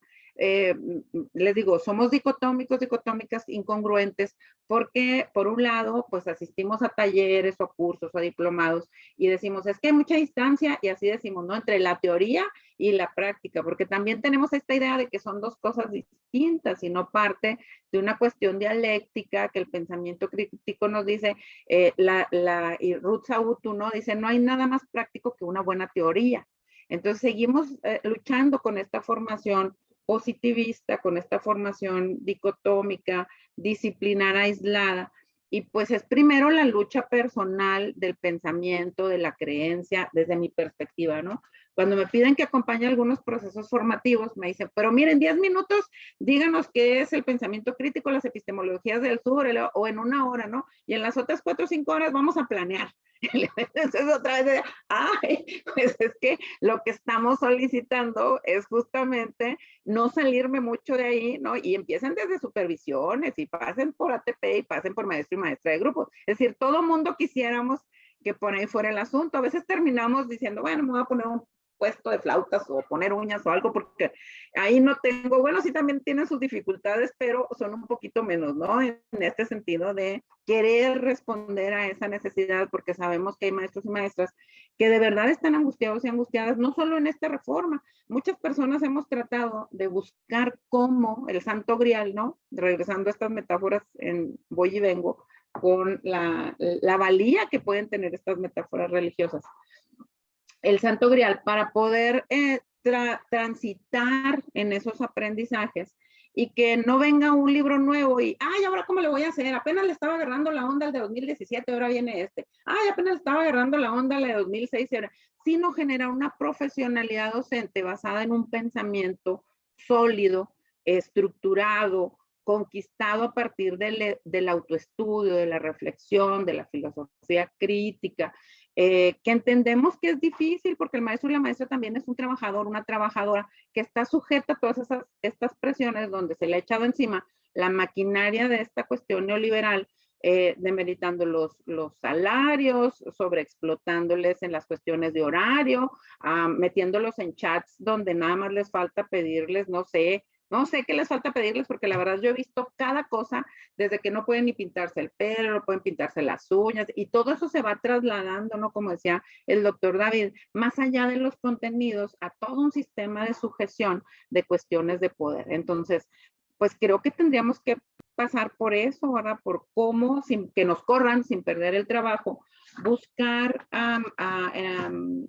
Les digo, somos dicotómicos, dicotómicas, incongruentes, porque por un lado, pues asistimos a talleres o cursos o diplomados y decimos, es que hay mucha distancia, y así decimos, ¿no? Entre la teoría y la práctica, porque también tenemos esta idea de que son dos cosas distintas y no parte de una cuestión dialéctica que el pensamiento crítico nos dice, y Ruth Sautu, ¿no? Dice, no hay nada más práctico que una buena teoría. Entonces seguimos luchando con esta formación positivista, con esta formación dicotómica, disciplinar aislada, y pues es primero la lucha personal del pensamiento, de la creencia, desde mi perspectiva, ¿no? Cuando me piden que acompañe algunos procesos formativos, me dicen, pero miren, 10 minutos, díganos qué es el pensamiento crítico, las epistemologías del sur, o en una hora, ¿no? Y en las otras 4 o 5 horas vamos a planear. Entonces otra vez, pues es que lo que estamos solicitando es justamente no salirme mucho de ahí, ¿no? Y empiecen desde supervisiones y pasen por ATP y pasen por maestro y maestra de grupos. Es decir, todo mundo quisiéramos que por ahí fuera el asunto. A veces terminamos diciendo, bueno, me voy a poner un puesto de flautas o poner uñas o algo, porque ahí no tengo, bueno, sí también tienen sus dificultades, pero son un poquito menos, ¿no? En este sentido de querer responder a esa necesidad, porque sabemos que hay maestros y maestras que de verdad están angustiados y angustiadas, no solo en esta reforma. Muchas personas hemos tratado de buscar cómo el santo grial, ¿no? Regresando a estas metáforas en voy y vengo, con la valía que pueden tener estas metáforas religiosas. El santo grial para poder transitar en esos aprendizajes y que no venga un libro nuevo y, ay, ahora cómo le voy a hacer, apenas le estaba agarrando la onda al de 2017, ahora viene este, ay, apenas le estaba agarrando la onda al de 2006, sino generar una profesionalidad docente basada en un pensamiento sólido, estructurado, conquistado a partir del autoestudio, de la reflexión, de la filosofía crítica, que entendemos que es difícil porque el maestro y la maestra también es un trabajador, una trabajadora que está sujeta a todas estas presiones donde se le ha echado encima la maquinaria de esta cuestión neoliberal, demeritando los salarios, sobreexplotándoles en las cuestiones de horario, metiéndolos en chats donde nada más les falta pedirles, no sé qué les falta pedirles, porque la verdad yo he visto cada cosa, desde que no pueden ni pintarse el pelo, no pueden pintarse las uñas, y todo eso se va trasladando, ¿no? Como decía el doctor David, más allá de los contenidos, a todo un sistema de sujeción de cuestiones de poder. Entonces, pues creo que tendríamos que pasar por eso, ¿verdad? Por cómo, sin que nos corran, sin perder el trabajo, buscar a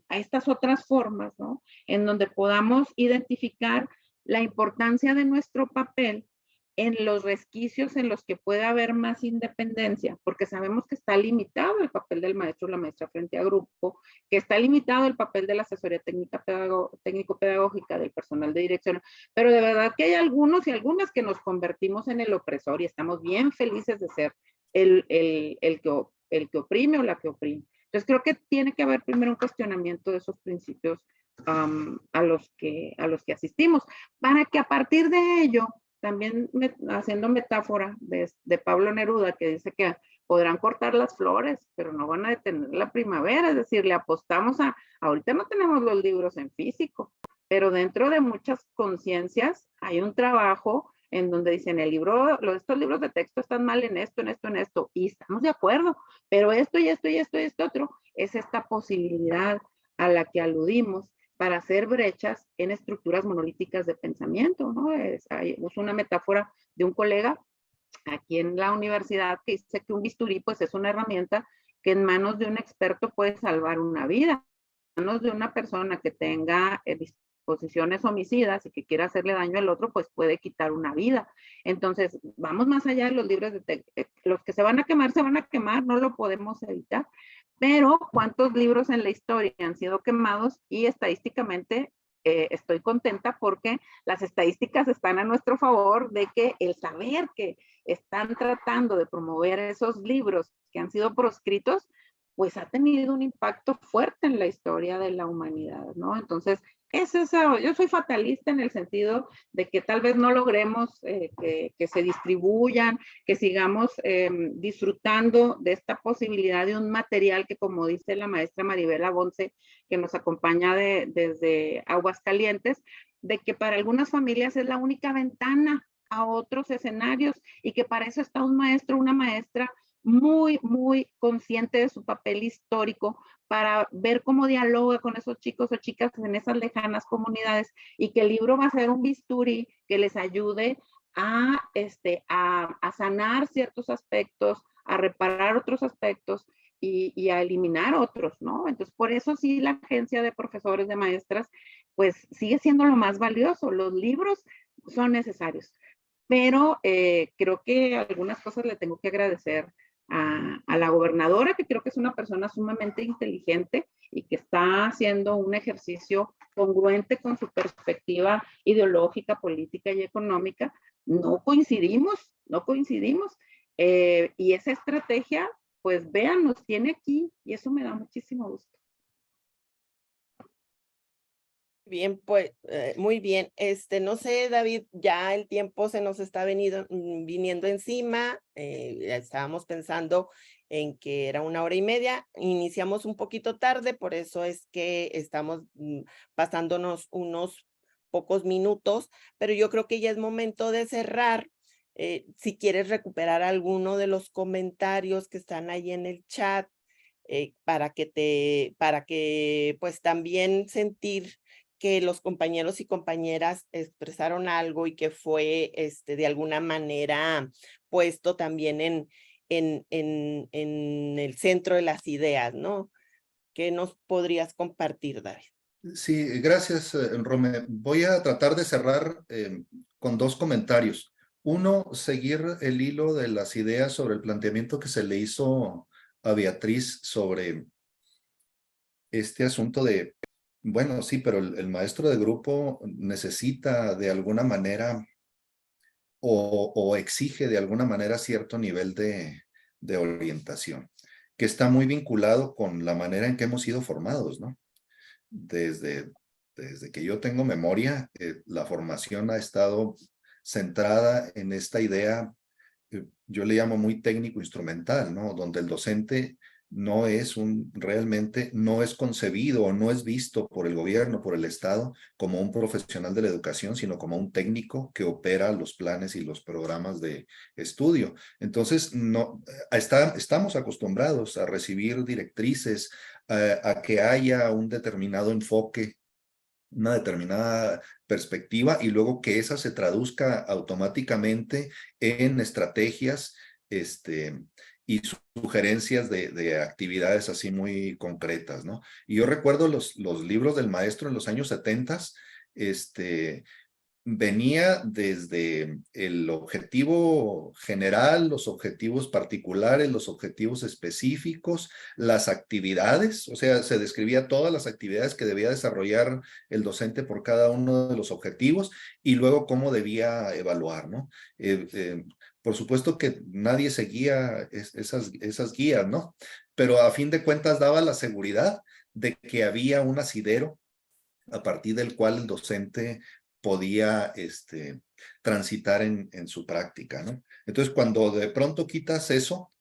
estas otras formas, ¿no? En donde podamos identificar la importancia de nuestro papel en los resquicios en los que puede haber más independencia, porque sabemos que está limitado el papel del maestro o la maestra frente a grupo, que está limitado el papel de la asesoría técnico-pedagógica del personal de dirección, pero de verdad que hay algunos y algunas que nos convertimos en el opresor y estamos bien felices de ser el que oprime o la que oprime. Entonces creo que tiene que haber primero un cuestionamiento de esos principios a los que asistimos, para que a partir de ello también haciendo metáfora de Pablo Neruda, que dice que podrán cortar las flores, pero no van a detener la primavera, es decir, le apostamos ahorita no tenemos los libros en físico, pero dentro de muchas conciencias hay un trabajo en donde dicen estos libros de texto están mal en esto, y estamos de acuerdo, pero esto y esto y esto y esto otro, es esta posibilidad a la que aludimos para hacer brechas en estructuras monolíticas de pensamiento, ¿no? Uso una metáfora de un colega aquí en la universidad que dice que un bisturí pues es una herramienta que en manos de un experto puede salvar una vida. En manos de una persona que tenga disposiciones homicidas y que quiera hacerle daño al otro, pues puede quitar una vida. Entonces, vamos más allá de los libros de los que se van a quemar, no lo podemos evitar. Pero, ¿cuántos libros en la historia han sido quemados? Y estadísticamente estoy contenta porque las estadísticas están a nuestro favor de que el saber que están tratando de promover esos libros que han sido proscritos, pues ha tenido un impacto fuerte en la historia de la humanidad, ¿no? Entonces, yo soy fatalista en el sentido de que tal vez no logremos que se distribuyan, que sigamos disfrutando de esta posibilidad de un material que, como dice la maestra Maribela Bonce, que nos acompaña desde Aguascalientes, de que para algunas familias es la única ventana a otros escenarios y que para eso está un maestro, una maestra muy, muy consciente de su papel histórico para ver cómo dialoga con esos chicos o chicas en esas lejanas comunidades y que el libro va a ser un bisturí que les ayude a sanar ciertos aspectos, a reparar otros aspectos y a eliminar otros, ¿no? Entonces, por eso sí la agencia de profesores, de maestras, pues sigue siendo lo más valioso. Los libros son necesarios, pero creo que algunas cosas le tengo que agradecer a la gobernadora, que creo que es una persona sumamente inteligente y que está haciendo un ejercicio congruente con su perspectiva ideológica, política y económica. No coincidimos, y esa estrategia, pues vean, nos tiene aquí y eso me da muchísimo gusto. Bien, pues muy bien. No sé, David, ya el tiempo se nos está viniendo encima. Estábamos pensando en que era 1 hora y media. Iniciamos un poquito tarde, por eso es que estamos pasándonos unos pocos minutos, pero yo creo que ya es momento de cerrar. Si quieres recuperar alguno de los comentarios que están ahí en el chat, para que pues también sentir que los compañeros y compañeras expresaron algo y que fue de alguna manera puesto también en el centro de las ideas, ¿no? ¿Qué nos podrías compartir, David? Sí, gracias, Rome. Voy a tratar de cerrar con 2 comentarios. Uno, seguir el hilo de las ideas sobre el planteamiento que se le hizo a Beatriz sobre este asunto de, bueno, sí, pero el maestro de grupo necesita de alguna manera o exige de alguna manera cierto nivel de orientación, que está muy vinculado con la manera en que hemos sido formados, ¿no? Desde que yo tengo memoria, la formación ha estado centrada en esta idea, yo le llamo muy técnico-instrumental, ¿no? Donde el docente realmente no es concebido o no es visto por el gobierno, por el Estado, como un profesional de la educación, sino como un técnico que opera los planes y los programas de estudio. Entonces, estamos acostumbrados a recibir directrices, a que haya un determinado enfoque, una determinada perspectiva y luego que esa se traduzca automáticamente en estrategias y sugerencias de actividades así muy concretas, ¿no? Y yo recuerdo los libros del maestro en los años 70, venía desde el objetivo general, los objetivos particulares, los objetivos específicos, las actividades, o sea, se describía todas las actividades que debía desarrollar el docente por cada uno de los objetivos y luego cómo debía evaluar, ¿no? Por supuesto que nadie seguía esas guías, ¿no? Pero a fin de cuentas daba la seguridad de que había un asidero a partir del cual el docente podía transitar en su práctica, ¿no? Entonces, cuando de pronto quitas eso,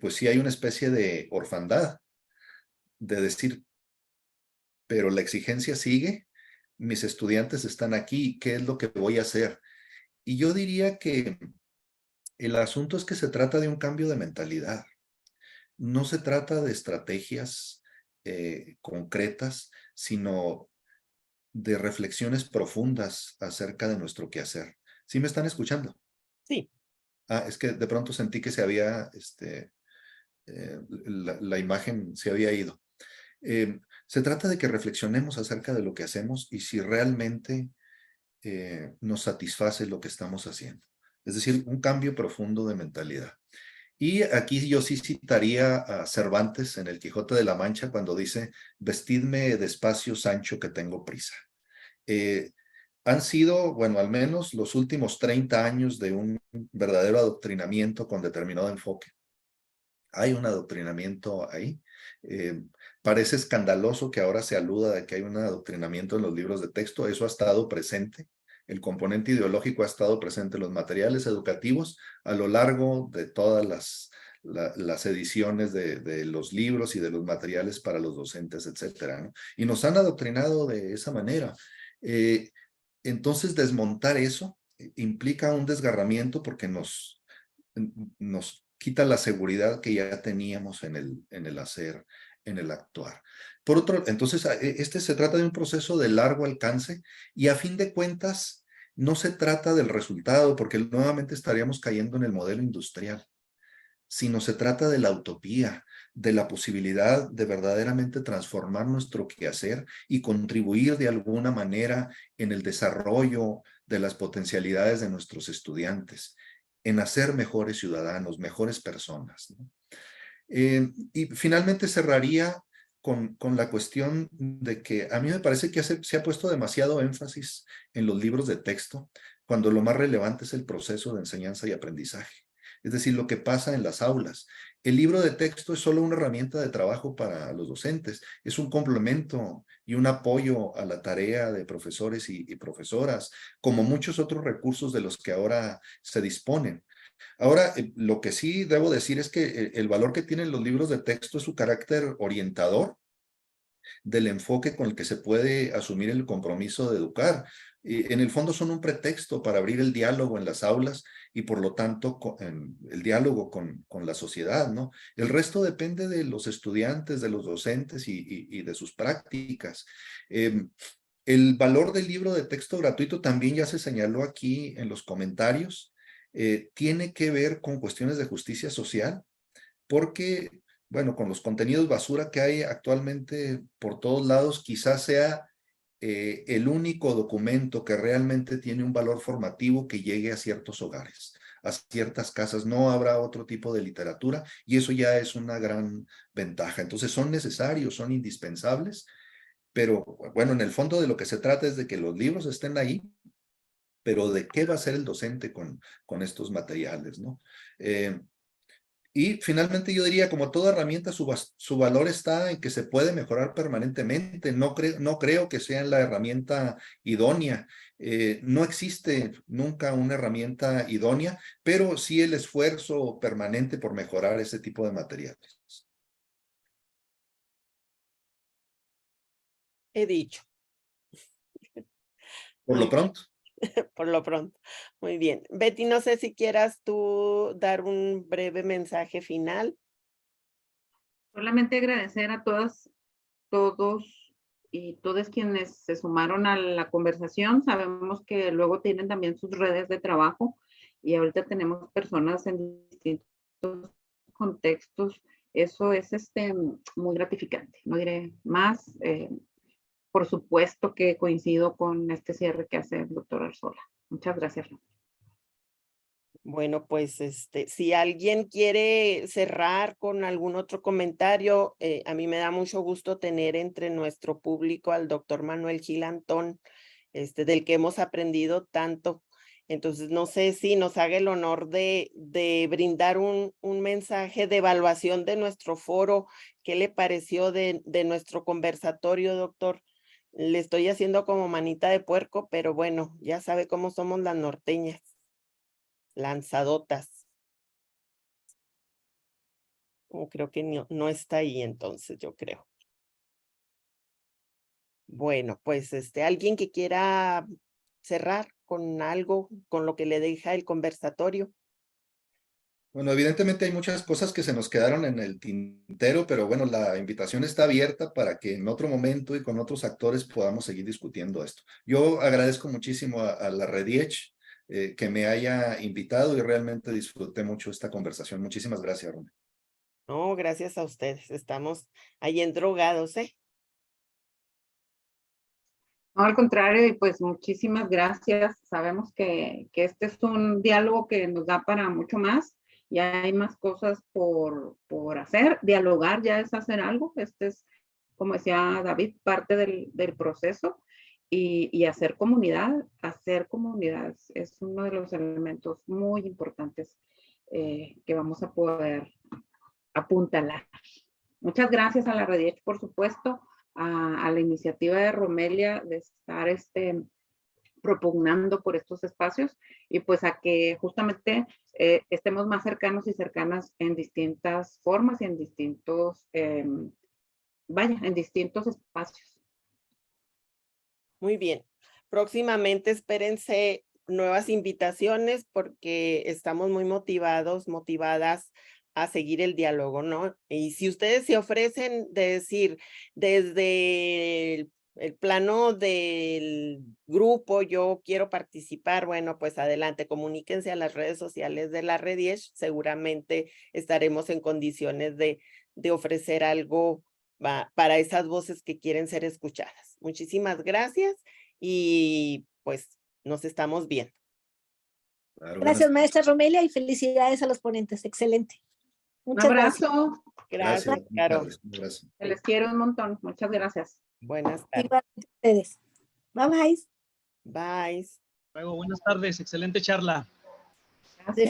pues sí hay una especie de orfandad, de decir, pero la exigencia sigue, mis estudiantes están aquí, ¿qué es lo que voy a hacer? Y yo diría que el asunto es que se trata de un cambio de mentalidad. No se trata de estrategias concretas, sino de reflexiones profundas acerca de nuestro quehacer. ¿Sí me están escuchando? Sí. Ah, es que de pronto sentí que se había, la imagen se había ido. Se trata de que reflexionemos acerca de lo que hacemos y si realmente nos satisface lo que estamos haciendo. Es decir, un cambio profundo de mentalidad. Y aquí yo sí citaría a Cervantes en El Quijote de la Mancha cuando dice, vestidme despacio, Sancho, que tengo prisa. Han sido, bueno, al menos los últimos 30 años de un verdadero adoctrinamiento con determinado enfoque. Hay un adoctrinamiento ahí. Parece escandaloso que ahora se aluda de que hay un adoctrinamiento en los libros de texto. Eso ha estado presente. El componente ideológico ha estado presente en los materiales educativos a lo largo de todas las ediciones de los libros y de los materiales para los docentes, etcétera, ¿no? Y nos han adoctrinado de esa manera. Entonces, desmontar eso implica un desgarramiento porque nos quita la seguridad que ya teníamos en el hacer, en el actuar. Por otro, entonces, se trata de un proceso de largo alcance y a fin de cuentas no se trata del resultado porque nuevamente estaríamos cayendo en el modelo industrial, sino se trata de la utopía, de la posibilidad de verdaderamente transformar nuestro quehacer y contribuir de alguna manera en el desarrollo de las potencialidades de nuestros estudiantes, en hacer mejores ciudadanos, mejores personas, ¿no? Y finalmente cerraría con la cuestión de que a mí me parece que se ha puesto demasiado énfasis en los libros de texto, cuando lo más relevante es el proceso de enseñanza y aprendizaje. Es decir, lo que pasa en las aulas. El libro de texto es solo una herramienta de trabajo para los docentes, es un complemento y un apoyo a la tarea de profesores y profesoras, como muchos otros recursos de los que ahora se disponen. Ahora, lo que sí debo decir es que el valor que tienen los libros de texto es su carácter orientador del enfoque con el que se puede asumir el compromiso de educar. En el fondo son un pretexto para abrir el diálogo en las aulas y por lo tanto el diálogo con la sociedad, ¿no? El resto depende de los estudiantes, de los docentes y de sus prácticas. El valor del libro de texto gratuito también ya se señaló aquí en los comentarios. Tiene que ver con cuestiones de justicia social, porque, bueno, con los contenidos basura que hay actualmente por todos lados, quizás sea el único documento que realmente tiene un valor formativo que llegue a ciertos hogares, a ciertas casas. No habrá otro tipo de literatura y eso ya es una gran ventaja. Entonces son necesarios, son indispensables, pero bueno, en el fondo de lo que se trata es de que los libros estén ahí, pero de qué va a ser el docente con estos materiales, ¿no? Y finalmente yo diría, como toda herramienta, su valor está en que se puede mejorar permanentemente. No creo que sea la herramienta idónea. No existe nunca una herramienta idónea, pero sí el esfuerzo permanente por mejorar ese tipo de materiales. He dicho. Por lo Muy pronto. por lo pronto. Muy bien. Betty, no sé si quieras tú dar un breve mensaje final. Solamente agradecer a todas, todos y todas quienes se sumaron a la conversación. Sabemos que luego tienen también sus redes de trabajo y ahorita tenemos personas en distintos contextos. Eso es muy gratificante. No diré más. Por supuesto que coincido con este cierre que hace el doctor Arzola. Muchas gracias. Bueno, pues si alguien quiere cerrar con algún otro comentario, a mí me da mucho gusto tener entre nuestro público al doctor Manuel Gil Antón, del que hemos aprendido tanto. Entonces, no sé si nos haga el honor de brindar un mensaje de evaluación de nuestro foro. ¿Qué le pareció de nuestro conversatorio, doctor? Le estoy haciendo como manita de puerco, pero bueno, ya sabe cómo somos las norteñas. Lanzadotas. Creo que no está ahí entonces, yo creo. Bueno, pues alguien que quiera cerrar con algo, con lo que le deja el conversatorio. Bueno, evidentemente hay muchas cosas que se nos quedaron en el tintero, pero bueno, la invitación está abierta para que en otro momento y con otros actores podamos seguir discutiendo esto. Yo agradezco muchísimo a la Rediech que me haya invitado y realmente disfruté mucho esta conversación. Muchísimas gracias, Rune. No, gracias a ustedes. Estamos ahí endrogados, ¿eh? No, al contrario, y pues muchísimas gracias. Sabemos que este es un diálogo que nos da para mucho más. Ya hay más cosas por hacer. Dialogar ya es hacer algo. Este es, como decía David, parte del proceso. Y hacer comunidad es uno de los elementos muy importantes que vamos a poder apuntalar. Muchas gracias a la Rediech, por supuesto, a la iniciativa de Romelia de estar propugnando por estos espacios y pues a que justamente estemos más cercanos y cercanas en distintas formas y en distintos, en distintos espacios. Muy bien. Próximamente espérense nuevas invitaciones porque estamos muy motivadas a seguir el diálogo, ¿no? Y si ustedes se ofrecen de decir desde el plano del grupo, yo quiero participar, bueno, pues adelante, comuníquense a las redes sociales de la Rediech, seguramente estaremos en condiciones de ofrecer algo para esas voces que quieren ser escuchadas. Muchísimas gracias y pues nos estamos viendo. Claro, Gracias, maestra Romelia, y felicidades a los ponentes. Excelente. Un Muchas gracias. abrazo. Gracias, Caro. Se les quiere un montón. Muchas gracias. Buenas tardes. Igualmente a ustedes. Bye bye. Bye. Luego, buenas tardes, excelente charla. Gracias.